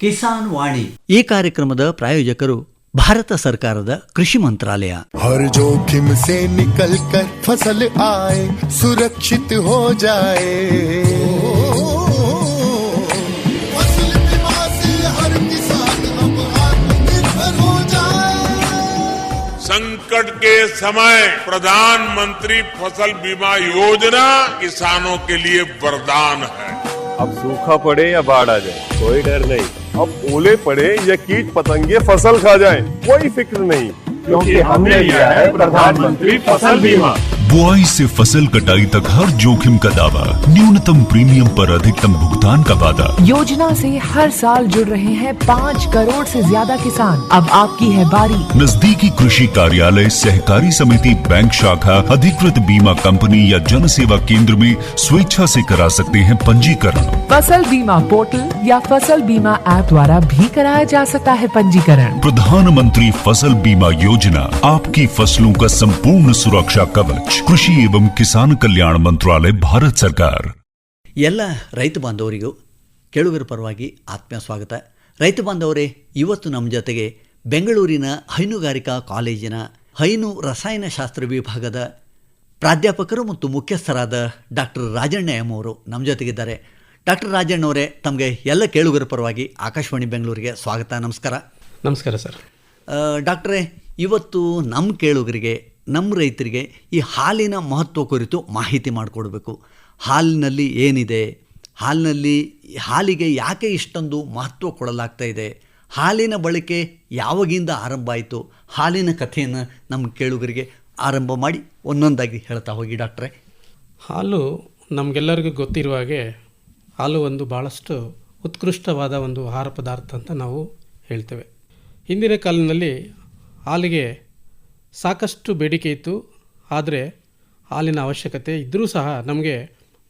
ಕಿಸಾನ್ ವಾಣಿ. ಈ ಕಾರ್ಯಕ್ರಮದ ಪ್ರಾಯೋಜಕರು ಭಾರತ ಸರ್ಕಾರದ ಕೃಷಿ ಮಂತ್ರಾಲಯ. हर जोखिम से निकल कर फसल आए, सुरक्षित हो जाए, फसल बीमा से हर किसान अब आत्मनिर्भर हो जाए। संकट के समय प्रधानमंत्री फसल बीमा योजना किसानों के लिए वरदान है। अब सूखा पड़े या बाढ़ आ जाए कोई डर नहीं, अब ओले पड़े या कीट पतंगे फसल खा जाए कोई फिक्र नहीं, क्योंकि हमने लिया है प्रधानमंत्री फसल बीमा। बुआई से फसल कटाई तक हर जोखिम का दावा, न्यूनतम प्रीमियम पर अधिकतम भुगतान का वादा। योजना से हर साल जुड़ रहे हैं 5 करोड़ से ज्यादा किसान। अब आपकी है बारी। नजदीकी कृषि कार्यालय, सहकारी समिति, बैंक शाखा, अधिकृत बीमा कंपनी या जन सेवा केंद्र में स्वेच्छा से करा सकते हैं पंजीकरण। फसल बीमा पोर्टल या फसल बीमा ऐप द्वारा भी कराया जा सकता है पंजीकरण। प्रधानमंत्री फसल बीमा योजना, आपकी फसलों का संपूर्ण सुरक्षा कवच। ಕೃಷಿ एवं ಕಿಸಾನ್ ಕಲ್ಯಾಣ ಮಂತ್ರಾಲಯ, ಭಾರತ ಸರ್ಕಾರ. ಎಲ್ಲ ರೈತ ಬಾಂಧವರಿಗೂ ಕೇಳುಗರ ಪರವಾಗಿ ಆತ್ಮೀಯ ಸ್ವಾಗತ. ರೈತ ಬಾಂಧವರೇ, ಇವತ್ತು ನಮ್ಮ ಜೊತೆಗೆ ಬೆಂಗಳೂರಿನ ಹೈನುಗಾರಿಕಾ ಕಾಲೇಜಿನ ಹೈನು ರಸಾಯನಶಾಸ್ತ್ರ ವಿಭಾಗದ ಪ್ರಾಧ್ಯಾಪಕರು ಮತ್ತು ಮುಖ್ಯಸ್ಥರಾದ ಡಾಕ್ಟರ್ ರಾಜಣ್ಣ ಎಂ ಅವರು ನಮ್ಮ ಜೊತೆಗಿದ್ದಾರೆ. ಡಾಕ್ಟರ್ ರಾಜಣ್ಣ ಅವರೇ, ತಮಗೆ ಎಲ್ಲ ಕೇಳುಗರ ಪರವಾಗಿ ಆಕಾಶವಾಣಿ ಬೆಂಗಳೂರಿಗೆ ಸ್ವಾಗತ. ನಮಸ್ಕಾರ. ನಮಸ್ಕಾರ ಸರ್. ಡಾಕ್ಟ್ರೇ, ಇವತ್ತು ನಮ್ಮ ಕೇಳುಗರಿಗೆ, ನಮ್ಮ ರೈತರಿಗೆ ಈ ಹಾಲಿನ ಮಹತ್ವ ಕುರಿತು ಮಾಹಿತಿ ಮಾಡಿಕೊಡ್ಬೇಕು. ಹಾಲಿನಲ್ಲಿ ಏನಿದೆ, ಹಾಲಿಗೆ ಯಾಕೆ ಇಷ್ಟೊಂದು ಮಹತ್ವ ಕೊಡಲಾಗ್ತಾ ಇದೆ, ಹಾಲಿನ ಬಳಕೆ ಯಾವಾಗಿಂದ ಆರಂಭ ಆಯಿತು, ಹಾಲಿನ ಕಥೆಯನ್ನು ನಮ್ಮ ಕೇಳುಗರಿಗೆ ಆರಂಭ ಮಾಡಿ ಒಂದೊಂದಾಗಿ ಹೇಳ್ತಾ ಹೋಗಿ ಡಾಕ್ಟ್ರೇ. ಹಾಲು ನಮಗೆಲ್ಲರಿಗೂ ಗೊತ್ತಿರುವ ಹಾಗೆ ಹಾಲು ಒಂದು ಭಾಳಷ್ಟು ಉತ್ಕೃಷ್ಟವಾದ ಒಂದು ಆಹಾರ ಪದಾರ್ಥ ಅಂತ ನಾವು ಹೇಳ್ತೇವೆ. ಹಿಂದಿನ ಕಾಲಿನಲ್ಲಿ ಹಾಲಿಗೆ ಸಾಕಷ್ಟು ಬೇಡಿಕೆ ಇತ್ತು, ಆದರೆ ಹಾಲಿನ ಅವಶ್ಯಕತೆ ಇದ್ದರೂ ಸಹ ನಮಗೆ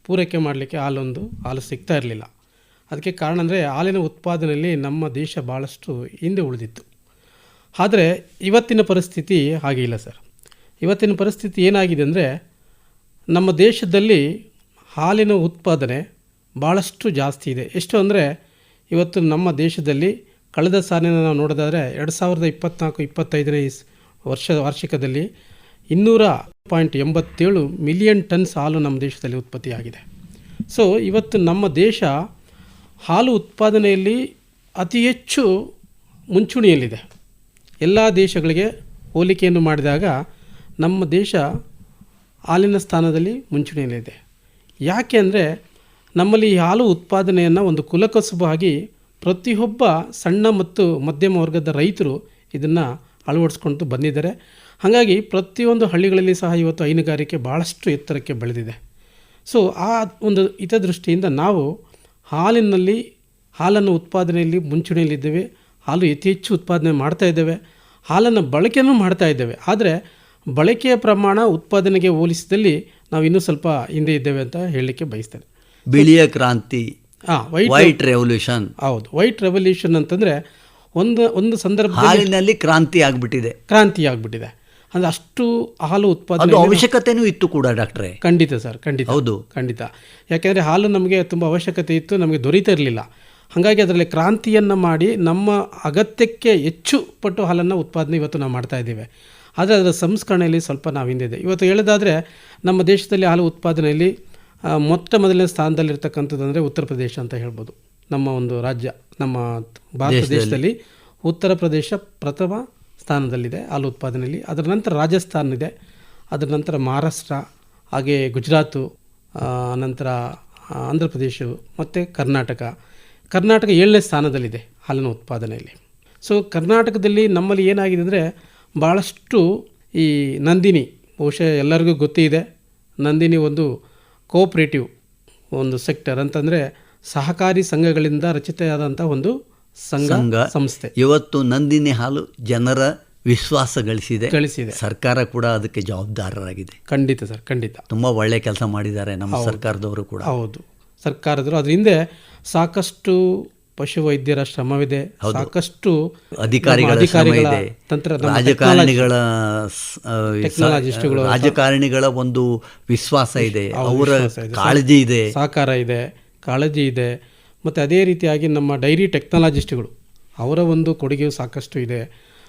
ಪೂರೈಕೆ ಮಾಡಲಿಕ್ಕೆ ಹಾಲು ಸಿಗ್ತಾ ಇರಲಿಲ್ಲ. ಅದಕ್ಕೆ ಕಾರಣ ಅಂದರೆ ಹಾಲಿನ ಉತ್ಪಾದನೆಯಲ್ಲಿ ನಮ್ಮ ದೇಶ ಭಾಳಷ್ಟು ಹಿಂದೆ ಉಳಿದಿತ್ತು. ಆದರೆ ಇವತ್ತಿನ ಪರಿಸ್ಥಿತಿ ಹಾಗೆ ಇಲ್ಲ ಸರ್. ಇವತ್ತಿನ ಪರಿಸ್ಥಿತಿ ಏನಾಗಿದೆ ಅಂದರೆ, ನಮ್ಮ ದೇಶದಲ್ಲಿ ಹಾಲಿನ ಉತ್ಪಾದನೆ ಭಾಳಷ್ಟು ಜಾಸ್ತಿ ಇದೆ. ಎಷ್ಟು ಅಂದರೆ, ಇವತ್ತು ನಮ್ಮ ದೇಶದಲ್ಲಿ ಕಳೆದ ಸಾಲಿನ ನಾವು ನೋಡೋದಾದರೆ 2024-25ನೇ ವಾರ್ಷಿಕದಲ್ಲಿ 200.87 ಮಿಲಿಯನ್ ಟನ್ಸ್ ಹಾಲು ನಮ್ಮ ದೇಶದಲ್ಲಿ ಉತ್ಪತ್ತಿಯಾಗಿದೆ. ಸೊ ಇವತ್ತು ನಮ್ಮ ದೇಶ ಹಾಲು ಉತ್ಪಾದನೆಯಲ್ಲಿ ಅತಿ ಹೆಚ್ಚು ಮುಂಚೂಣಿಯಲ್ಲಿದೆ. ಎಲ್ಲ ದೇಶಗಳಿಗೆ ಹೋಲಿಕೆಯನ್ನು ಮಾಡಿದಾಗ ನಮ್ಮ ದೇಶ ಹಾಲಿನ ಸ್ಥಾನದಲ್ಲಿ ಮುಂಚೂಣಿಯಲ್ಲಿದೆ. ಯಾಕೆ ಅಂದರೆ, ನಮ್ಮಲ್ಲಿ ಈ ಹಾಲು ಉತ್ಪಾದನೆಯನ್ನು ಒಂದು ಕುಲಕಸುಬಾಗಿ ಪ್ರತಿಯೊಬ್ಬ ಸಣ್ಣ ಮತ್ತು ಮಧ್ಯಮ ವರ್ಗದ ರೈತರು ಇದನ್ನು ಅಳವಡಿಸ್ಕೊಂಡು ಬಂದಿದ್ದಾರೆ. ಹಾಗಾಗಿ ಪ್ರತಿಯೊಂದು ಹಳ್ಳಿಗಳಲ್ಲಿ ಸಹ ಇವತ್ತು ಹೈನುಗಾರಿಕೆ ಭಾಳಷ್ಟು ಎತ್ತರಕ್ಕೆ ಬೆಳೆದಿದೆ. ಸೊ ಆ ಒಂದು ಹಿತದೃಷ್ಟಿಯಿಂದ ನಾವು ಹಾಲನ್ನು ಉತ್ಪಾದನೆಯಲ್ಲಿ ಮುಂಚೂಣಿಯಲ್ಲಿದ್ದೇವೆ. ಹಾಲು ಅತಿ ಹೆಚ್ಚು ಉತ್ಪಾದನೆ ಮಾಡ್ತಾ ಇದ್ದೇವೆ, ಹಾಲನ್ನು ಬಳಕೆಯನ್ನು ಮಾಡ್ತಾ ಇದ್ದೇವೆ. ಆದರೆ ಬಳಕೆಯ ಪ್ರಮಾಣ ಉತ್ಪಾದನೆಗೆ ಹೋಲಿಸಿದಲ್ಲಿ ನಾವು ಇನ್ನೂ ಸ್ವಲ್ಪ ಹಿಂದೆ ಇದ್ದೇವೆ ಅಂತ ಹೇಳಲಿಕ್ಕೆ ಬಯಸ್ತೇನೆ. ಬಿಳಿಯ ಕ್ರಾಂತಿ, ವೈಟ್ ರೆವಲ್ಯೂಷನ್. ಹೌದು, ವೈಟ್ ರೆವಲ್ಯೂಷನ್ ಅಂತಂದರೆ ಒಂದು ಸಂದರ್ಭದಲ್ಲಿ ಹಾಲಿನಲ್ಲಿ ಕ್ರಾಂತಿ ಆಗಿಬಿಟ್ಟಿದೆ ಅಂದರೆ ಅಷ್ಟು ಹಾಲು ಉತ್ಪಾದನೆ ಅವಶ್ಯಕತೆನೂ ಇತ್ತು ಕೂಡ ಡಾಕ್ಟ್ರೇ. ಖಂಡಿತ ಸರ್, ಖಂಡಿತ. ಹೌದು, ಖಂಡಿತ. ಯಾಕೆಂದರೆ ಹಾಲು ನಮಗೆ ತುಂಬ ಅವಶ್ಯಕತೆ ಇತ್ತು, ನಮಗೆ ದೊರೀತಾ ಇರಲಿಲ್ಲ. ಹಾಗಾಗಿ ಅದರಲ್ಲಿ ಕ್ರಾಂತಿಯನ್ನು ಮಾಡಿ ನಮ್ಮ ಅಗತ್ಯಕ್ಕೆ ಹೆಚ್ಚು ಪಟ್ಟು ಹಾಲನ್ನು ಉತ್ಪಾದನೆ ಇವತ್ತು ನಾವು ಮಾಡ್ತಾ ಇದ್ದೇವೆ. ಆದರೆ ಅದರ ಸಂಸ್ಕರಣೆಯಲ್ಲಿ ಸ್ವಲ್ಪ ನಾವು ಹಿಂದಿದೆ. ಇವತ್ತು ಹೇಳೋದಾದರೆ, ನಮ್ಮ ದೇಶದಲ್ಲಿ ಹಾಲು ಉತ್ಪಾದನೆಯಲ್ಲಿ ಮೊದಲನೇ ಸ್ಥಾನದಲ್ಲಿರ್ತಕ್ಕಂಥದ್ದು ಅಂದರೆ ಉತ್ತರ ಪ್ರದೇಶ ಅಂತ ಹೇಳ್ಬೋದು. ನಮ್ಮ ಒಂದು ರಾಜ್ಯ, ನಮ್ಮ ಭಾರತ ದೇಶದಲ್ಲಿ ಉತ್ತರ ಪ್ರದೇಶ ಪ್ರಥಮ ಸ್ಥಾನದಲ್ಲಿದೆ ಹಾಲು ಉತ್ಪಾದನೆಯಲ್ಲಿ. ಅದರ ನಂತರ ರಾಜಸ್ಥಾನ ಇದೆ, ಅದರ ನಂತರ ಮಹಾರಾಷ್ಟ್ರ, ಹಾಗೆ ಗುಜರಾತು, ನಂತರ ಆಂಧ್ರ ಪ್ರದೇಶ ಮತ್ತು ಕರ್ನಾಟಕ 7ನೇ ಸ್ಥಾನದಲ್ಲಿದೆ ಹಾಲಿನ ಉತ್ಪಾದನೆಯಲ್ಲಿ. ಸೊ ಕರ್ನಾಟಕದಲ್ಲಿ ನಮ್ಮಲ್ಲಿ ಏನಾಗಿದೆ ಅಂದರೆ, ಭಾಳಷ್ಟು ಈ ನಂದಿನಿ, ಬಹುಶಃ ಎಲ್ಲರಿಗೂ ಗೊತ್ತಿದೆ, ನಂದಿನಿ ಒಂದು ಕೋಆಪರೇಟಿವ್ ಒಂದು ಸೆಕ್ಟರ್ ಅಂತಂದರೆ ಸಹಕಾರಿ ಸಂಘಗಳಿಂದ ರಚಿತವಾದಂಥ ಒಂದು ಸಂಸ್ಥೆ. ಇವತ್ತು ನಂದಿನಿ ಹಾಲು ಜನರ ವಿಶ್ವಾಸ ಗಳಿಸಿದೆ. ಸರ್ಕಾರ ಕೂಡ ಅದಕ್ಕೆ ಜವಾಬ್ದಾರರಾಗಿದೆ. ಖಂಡಿತ ಸರ್, ಖಂಡಿತ. ತುಂಬ ಒಳ್ಳೆ ಕೆಲಸ ಮಾಡಿದ್ದಾರೆ ನಮ್ಮ ಸರ್ಕಾರದವರು ಕೂಡ. ಹೌದು, ಸರ್ಕಾರದವರು. ಅದ್ರ ಹಿಂದೆ ಸಾಕಷ್ಟು ಪಶುವೈದ್ಯರ ಶ್ರಮವಿದೆ, ಸಾಕಷ್ಟು ಅಧಿಕಾರಿಗಳ ರಾಜಕಾರಣಿಗಳ ಒಂದು ವಿಶ್ವಾಸ ಇದೆ, ಅವರ ಕಾಳಜಿ ಇದೆ, ಸಹಕಾರ ಇದೆ, ಕಾಳಜಿ ಇದೆ. ಮತ್ತು ಅದೇ ರೀತಿಯಾಗಿ ನಮ್ಮ ಡೈರಿ ಟೆಕ್ನಾಲಜಿಸ್ಟ್ಗಳು ಅವರ ಒಂದು ಕೊಡುಗೆಯು ಸಾಕಷ್ಟು ಇದೆ.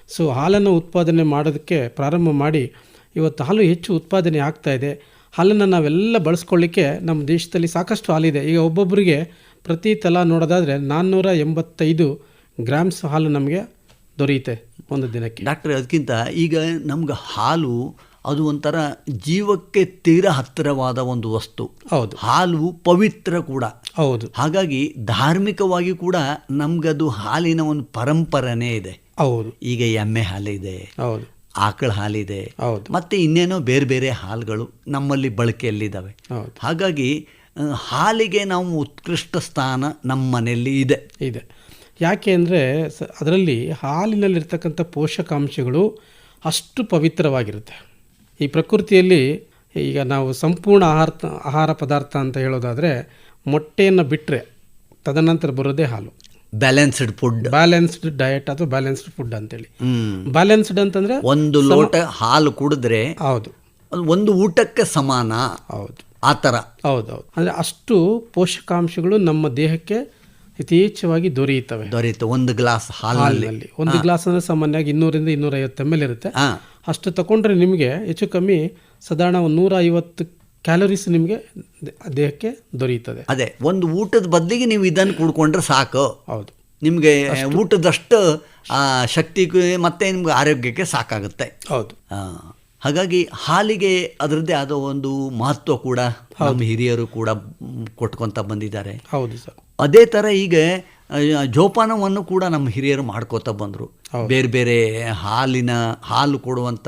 ಸೊ ಹಾಲನ್ನು ಉತ್ಪಾದನೆ ಮಾಡೋದಕ್ಕೆ ಪ್ರಾರಂಭ ಮಾಡಿ ಇವತ್ತು ಹಾಲು ಹೆಚ್ಚು ಉತ್ಪಾದನೆ ಆಗ್ತಾಯಿದೆ. ಹಾಲನ್ನು ನಾವೆಲ್ಲ ಬಳಸ್ಕೊಳ್ಳಿಕ್ಕೆ ನಮ್ಮ ದೇಶದಲ್ಲಿ ಸಾಕಷ್ಟು ಹಾಲಿದೆ. ಈಗ ಒಬ್ಬೊಬ್ಬರಿಗೆ ಪ್ರತಿ ತಲಾ ನೋಡೋದಾದರೆ 485 ಗ್ರಾಮ್ಸ್ ಹಾಲು ನಮಗೆ ದೊರೆಯುತ್ತೆ ಒಂದು ದಿನಕ್ಕೆ. ಡಾಕ್ಟ್ರೆ, ಅದಕ್ಕಿಂತ ಈಗ ನಮ್ಗೆ ಹಾಲು ಅದು ಒಂಥರ ಜೀವಕ್ಕೆ ತೀರಾ ಹತ್ತಿರವಾದ ಒಂದು ವಸ್ತು. ಹೌದು. ಹಾಲು ಪವಿತ್ರ ಕೂಡ ಹೌದು. ಹಾಗಾಗಿ ಧಾರ್ಮಿಕವಾಗಿ ಕೂಡ ನಮ್ಗದು ಹಾಲಿನ ಒಂದು ಪರಂಪರೆನೇ ಇದೆ. ಹೌದು. ಈಗ ಎಮ್ಮೆ ಹಾಲಿದೆ, ಹೌದು, ಆಕಳ ಹಾಲಿದೆ, ಹೌದು, ಮತ್ತು ಇನ್ನೇನೋ ಬೇರೆ ಬೇರೆ ಹಾಲುಗಳು ನಮ್ಮಲ್ಲಿ ಬಳಕೆಯಲ್ಲಿದ್ದಾವೆ. ಹೌದು. ಹಾಗಾಗಿ ಹಾಲಿಗೆ ನಾವು ಉತ್ಕೃಷ್ಟ ಸ್ಥಾನ ನಮ್ಮ ಮನೆಯಲ್ಲಿ ಇದೆ. ಯಾಕೆ ಅಂದರೆ ಅದರಲ್ಲಿ ಹಾಲಿನಲ್ಲಿರ್ತಕ್ಕಂಥ ಪೋಷಕಾಂಶಗಳು ಅಷ್ಟು ಪವಿತ್ರವಾಗಿರುತ್ತೆ. ಈ ಪ್ರಕೃತಿಯಲ್ಲಿ ಈಗ ನಾವು ಸಂಪೂರ್ಣ ಆಹಾರ ಪದಾರ್ಥ ಅಂತ ಹೇಳೋದಾದರೆ ಮೊಟ್ಟೆಯನ್ನು ಬಿಟ್ಟರೆ ತದನಂತರ ಬರೋದೇ ಹಾಲು. ಬ್ಯಾಲೆನ್ಸ್ಡ್ ಡಯಟ್ ಅಥವಾ ಬ್ಯಾಲೆನ್ಸ್ಡ್ ಫುಡ್ ಅಂತೇಳಿ. ಬ್ಯಾಲೆನ್ಸ್ಡ್ ಅಂತಂದರೆ ಒಂದು ಲೋಟ ಹಾಲು ಕುಡಿದ್ರೆ ಹೌದು ಒಂದು ಊಟಕ್ಕೆ ಸಮಾನ. ಹೌದು, ಆ ಥರ. ಹೌದೌದು. ಅಂದರೆ ಅಷ್ಟು ಪೋಷಕಾಂಶಗಳು ನಮ್ಮ ದೇಹಕ್ಕೆ ಯಥೇಚ್ಛವಾಗಿ ದೊರೆಯುತ್ತವೆ. ಒಂದು ಗ್ಲಾಸ್ ಹಾಲಿನಲ್ಲಿ. ಒಂದು ಗ್ಲಾಸ್ ಅಂದರೆ ಸಾಮಾನ್ಯವಾಗಿ 200 ಇಂದ 250 ml ಇರುತ್ತೆ. ಅಷ್ಟು ತಗೊಂಡ್ರೆ ನಿಮಗೆ ಹೆಚ್ಚು ಕಮ್ಮಿ ಸಾಧಾರಣ 150 ಕ್ಯಾಲೋರೀಸ್ ನಿಮಗೆ ದೇಹಕ್ಕೆ ದೊರೆಯುತ್ತದೆ. ಅದೇ ಒಂದು ಊಟದ ಬದಲಿಗೆ ನೀವು ಇದನ್ನು ಕುಡ್ಕೊಂಡ್ರೆ ಸಾಕು. ಹೌದು, ನಿಮಗೆ ಊಟದಷ್ಟು ಶಕ್ತಿ ಮತ್ತು ನಿಮ್ಗೆ ಆರೋಗ್ಯಕ್ಕೆ ಸಾಕಾಗುತ್ತೆ. ಹೌದು. ಹಾಗಾಗಿ ಹಾಲಿಗೆ ಅದರದ್ದೇ ಆದ ಒಂದು ಮಹತ್ವ ಕೂಡ ನಮ್ಮ ಹಿರಿಯರು ಕೂಡ ಕೊಟ್ಕೊತ ಬಂದಿದ್ದಾರೆ. ಹೌದು ಸರ್. ಅದೇ ಥರ ಈಗ ಜೋಪಾನವನ್ನು ಕೂಡ ನಮ್ಮ ಹಿರಿಯರು ಮಾಡ್ಕೋತಾ ಬಂದರು. ಬೇರೆ ಬೇರೆ ಹಾಲು ಕೊಡುವಂಥ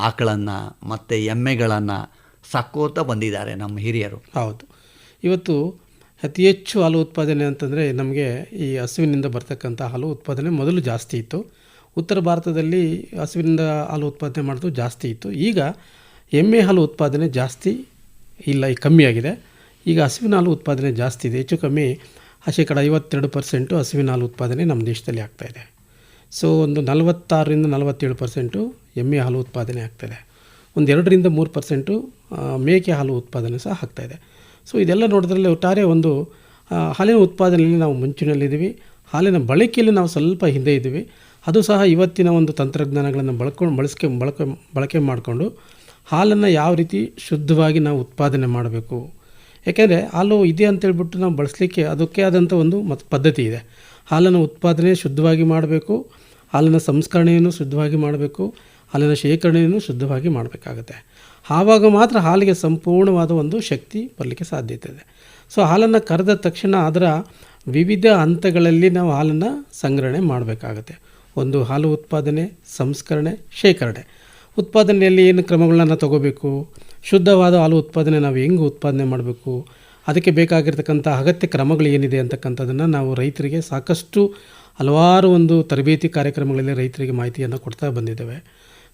ಆಕಳನ್ನು ಮತ್ತು ಎಮ್ಮೆಗಳನ್ನು ಸಾಕೋತಾ ಬಂದಿದ್ದಾರೆ ನಮ್ಮ ಹಿರಿಯರು. ಹೌದು. ಇವತ್ತು ಅತಿ ಹೆಚ್ಚು ಹಾಲು ಉತ್ಪಾದನೆ ಅಂತಂದರೆ ನಮಗೆ ಈ ಹಸುವಿನಿಂದ ಬರ್ತಕ್ಕಂಥ ಹಾಲು ಉತ್ಪಾದನೆ ಮೊದಲು ಜಾಸ್ತಿ ಇತ್ತು. ಉತ್ತರ ಭಾರತದಲ್ಲಿ ಹಸುವಿನಿಂದ ಹಾಲು ಉತ್ಪಾದನೆ ಮಾಡೋದು ಜಾಸ್ತಿ ಇತ್ತು. ಈಗ ಎಮ್ಮೆ ಹಾಲು ಉತ್ಪಾದನೆ ಜಾಸ್ತಿ ಇಲ್ಲ, ಈಗ ಕಮ್ಮಿಯಾಗಿದೆ. ಈಗ ಹಸುವಿನ ಹಾಲು ಉತ್ಪಾದನೆ ಜಾಸ್ತಿ ಇದೆ. ಹೆಚ್ಚು ಕಮ್ಮಿ 52% ಹಸುವಿನ ಹಾಲು ಉತ್ಪಾದನೆ ನಮ್ಮ ದೇಶದಲ್ಲಿ ಆಗ್ತಾಯಿದೆ. ಸೊ ಒಂದು 46-47% ಎಮ್ಮೆ ಹಾಲು ಉತ್ಪಾದನೆ ಆಗ್ತಾಯಿದೆ. ಒಂದು 2-3% ಮೇಕೆ ಹಾಲು ಉತ್ಪಾದನೆ ಸಹ ಆಗ್ತಾಯಿದೆ. ಸೊ ಇದೆಲ್ಲ ನೋಡಿದ್ರಲ್ಲಿ ಒಟ್ಟಾರೆ ಒಂದು ಹಾಲಿನ ಉತ್ಪಾದನೆಯಲ್ಲಿ ನಾವು ಮುಂಚಿನಲ್ಲಿದ್ದೀವಿ. ಹಾಲಿನ ಬಳಕೆಯಲ್ಲಿ ನಾವು ಸ್ವಲ್ಪ ಹಿಂದೆ ಇದ್ದೀವಿ. ಅದು ಸಹ ಇವತ್ತಿನ ಒಂದು ತಂತ್ರಜ್ಞಾನಗಳನ್ನು ಬಳಕೆ ಮಾಡಿಕೊಂಡು ಹಾಲನ್ನು ಯಾವ ರೀತಿ ಶುದ್ಧವಾಗಿ ನಾವು ಉತ್ಪಾದನೆ ಮಾಡಬೇಕು. ಯಾಕೆಂದರೆ ಹಾಲು ಇದೆ ಅಂತೇಳ್ಬಿಟ್ಟು ನಾವು ಬಳಸಲಿಕ್ಕೆ ಅದಕ್ಕೆ ಆದಂಥ ಒಂದು ಪದ್ಧತಿ ಇದೆ. ಹಾಲನ್ನು ಉತ್ಪಾದನೆ ಶುದ್ಧವಾಗಿ ಮಾಡಬೇಕು, ಹಾಲಿನ ಸಂಸ್ಕರಣೆಯನ್ನು ಶುದ್ಧವಾಗಿ ಮಾಡಬೇಕು, ಹಾಲಿನ ಶೇಖರಣೆಯನ್ನು ಶುದ್ಧವಾಗಿ ಮಾಡಬೇಕಾಗುತ್ತೆ. ಆವಾಗ ಮಾತ್ರ ಹಾಲಿಗೆ ಸಂಪೂರ್ಣವಾದ ಒಂದು ಶಕ್ತಿ ಬರಲಿಕ್ಕೆ ಸಾಧ್ಯತೆ ಇದೆ. ಸೊ ಹಾಲನ್ನು ಕರೆದ ತಕ್ಷಣ ಅದರ ವಿವಿಧ ಹಂತಗಳಲ್ಲಿ ನಾವು ಹಾಲನ್ನು ಸಂಗ್ರಹಣೆ ಮಾಡಬೇಕಾಗತ್ತೆ. ಒಂದು ಹಾಲು ಉತ್ಪಾದನೆ, ಸಂಸ್ಕರಣೆ, ಶೇಖರಣೆ. ಉತ್ಪಾದನೆಯಲ್ಲಿ ಏನು ಕ್ರಮಗಳನ್ನ ತಗೋಬೇಕು, ಶುದ್ಧವಾದ ಹಾಲು ಉತ್ಪಾದನೆ ನಾವು ಹೆಂಗೆ ಉತ್ಪಾದನೆ ಮಾಡಬೇಕು, ಅದಕ್ಕೆ ಬೇಕಾಗಿರ್ತಕ್ಕಂಥ ಅಗತ್ಯ ಕ್ರಮಗಳು ಏನಿದೆ ಅಂತಕ್ಕಂಥದ್ದನ್ನು ನಾವು ರೈತರಿಗೆ ಸಾಕಷ್ಟು ಹಲವಾರು ಒಂದು ತರಬೇತಿ ಕಾರ್ಯಕ್ರಮಗಳಲ್ಲಿ ರೈತರಿಗೆ ಮಾಹಿತಿಯನ್ನು ಕೊಡ್ತಾ ಬಂದಿದ್ದೇವೆ.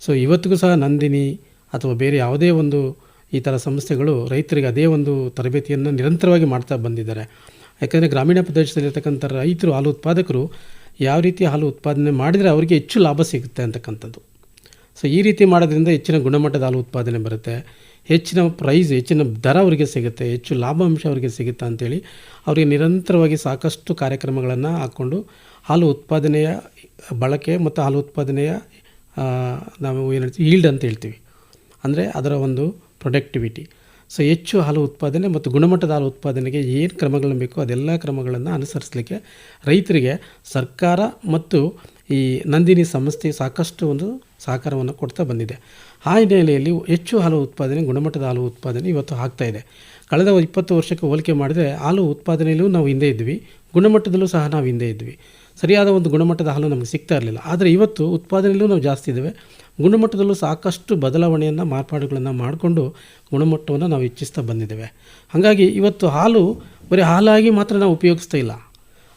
ಸೊ ಇವತ್ತಿಗೂ ಸಹ ನಂದಿನಿ ಅಥವಾ ಬೇರೆ ಯಾವುದೇ ಒಂದು ಈ ಥರ ಸಂಸ್ಥೆಗಳು ರೈತರಿಗೆ ಅದೇ ಒಂದು ತರಬೇತಿಯನ್ನು ನಿರಂತರವಾಗಿ ಮಾಡ್ತಾ ಬಂದಿದ್ದಾರೆ. ಯಾಕಂದರೆ ಗ್ರಾಮೀಣ ಪ್ರದೇಶದಲ್ಲಿರ್ತಕ್ಕಂಥ ರೈತರು, ಹಾಲು ಉತ್ಪಾದಕರು ಯಾವ ರೀತಿ ಹಾಲು ಉತ್ಪಾದನೆ ಮಾಡಿದರೆ ಅವರಿಗೆ ಹೆಚ್ಚು ಲಾಭ ಸಿಗುತ್ತೆ ಅಂತಕ್ಕಂಥದ್ದು. ಸೊ ಈ ರೀತಿ ಮಾಡೋದ್ರಿಂದ ಹೆಚ್ಚಿನ ಗುಣಮಟ್ಟದ ಹಾಲು ಉತ್ಪಾದನೆ ಬರುತ್ತೆ, ಹೆಚ್ಚಿನ ಪ್ರೈಸ್, ಹೆಚ್ಚಿನ ದರ ಅವರಿಗೆ ಸಿಗುತ್ತೆ, ಹೆಚ್ಚು ಲಾಭಾಂಶ ಅವರಿಗೆ ಸಿಗುತ್ತೆ ಅಂಥೇಳಿ ಅವರಿಗೆ ನಿರಂತರವಾಗಿ ಸಾಕಷ್ಟು ಕಾರ್ಯಕ್ರಮಗಳನ್ನು ಹಾಕ್ಕೊಂಡು ಹಾಲು ಉತ್ಪಾದನೆಯ ಬಳಕೆ ಮತ್ತು ಹಾಲು ಉತ್ಪಾದನೆಯ ನಾವು ಏನು ಹೇಳ್ತೀವಿ ಈಲ್ಡ್ ಅಂತ ಹೇಳ್ತೀವಿ, ಅಂದರೆ ಅದರ ಒಂದು ಪ್ರೊಡಕ್ಟಿವಿಟಿ. ಸೊ ಹೆಚ್ಚು ಹಾಲು ಉತ್ಪಾದನೆ ಮತ್ತು ಗುಣಮಟ್ಟದ ಹಾಲು ಉತ್ಪಾದನೆಗೆ ಏನು ಕ್ರಮಗಳನ್ನು ಬೇಕೋ ಅದೆಲ್ಲ ಕ್ರಮಗಳನ್ನು ಅನುಸರಿಸಲಿಕ್ಕೆ ರೈತರಿಗೆ ಸರ್ಕಾರ ಮತ್ತು ಈ ನಂದಿನಿ ಸಂಸ್ಥೆ ಸಾಕಷ್ಟು ಒಂದು ಸಹಕಾರವನ್ನು ಕೊಡ್ತಾ ಬಂದಿದೆ. ಆ ಹಿನ್ನೆಲೆಯಲ್ಲಿ ಹೆಚ್ಚು ಹಾಲು ಉತ್ಪಾದನೆ, ಗುಣಮಟ್ಟದ ಹಾಲು ಉತ್ಪಾದನೆ ಇವತ್ತು ಆಗ್ತಾಯಿದೆ. ಕಳೆದ 20 ವರ್ಷಕ್ಕೆ ಹೋಲಿಕೆ ಮಾಡಿದರೆ ಹಾಲು ಉತ್ಪಾದನೆಯಲ್ಲೂ ನಾವು ಹಿಂದೆ ಇದ್ವಿ, ಗುಣಮಟ್ಟದಲ್ಲೂ ಸಹ ನಾವು ಹಿಂದೆ ಇದ್ವಿ. ಸರಿಯಾದ ಒಂದು ಗುಣಮಟ್ಟದ ಹಾಲು ನಮಗೆ ಸಿಗ್ತಾ ಇರಲಿಲ್ಲ. ಆದರೆ ಇವತ್ತು ಉತ್ಪಾದನೆಯಲ್ಲೂ ನಾವು ಜಾಸ್ತಿ ಇದ್ದೇವೆ, ಗುಣಮಟ್ಟದಲ್ಲೂ ಸಾಕಷ್ಟು ಬದಲಾವಣೆಯನ್ನು, ಮಾರ್ಪಾಡುಗಳನ್ನು ಮಾಡಿಕೊಂಡು ಗುಣಮಟ್ಟವನ್ನು ನಾವು ಹೆಚ್ಚಿಸ್ತಾ ಬಂದಿದ್ದೇವೆ. ಹಾಗಾಗಿ ಇವತ್ತು ಹಾಲು ಬರೀ ಹಾಲಾಗಿ ಮಾತ್ರ ನಾವು ಉಪಯೋಗಿಸ್ತಾ ಇಲ್ಲ,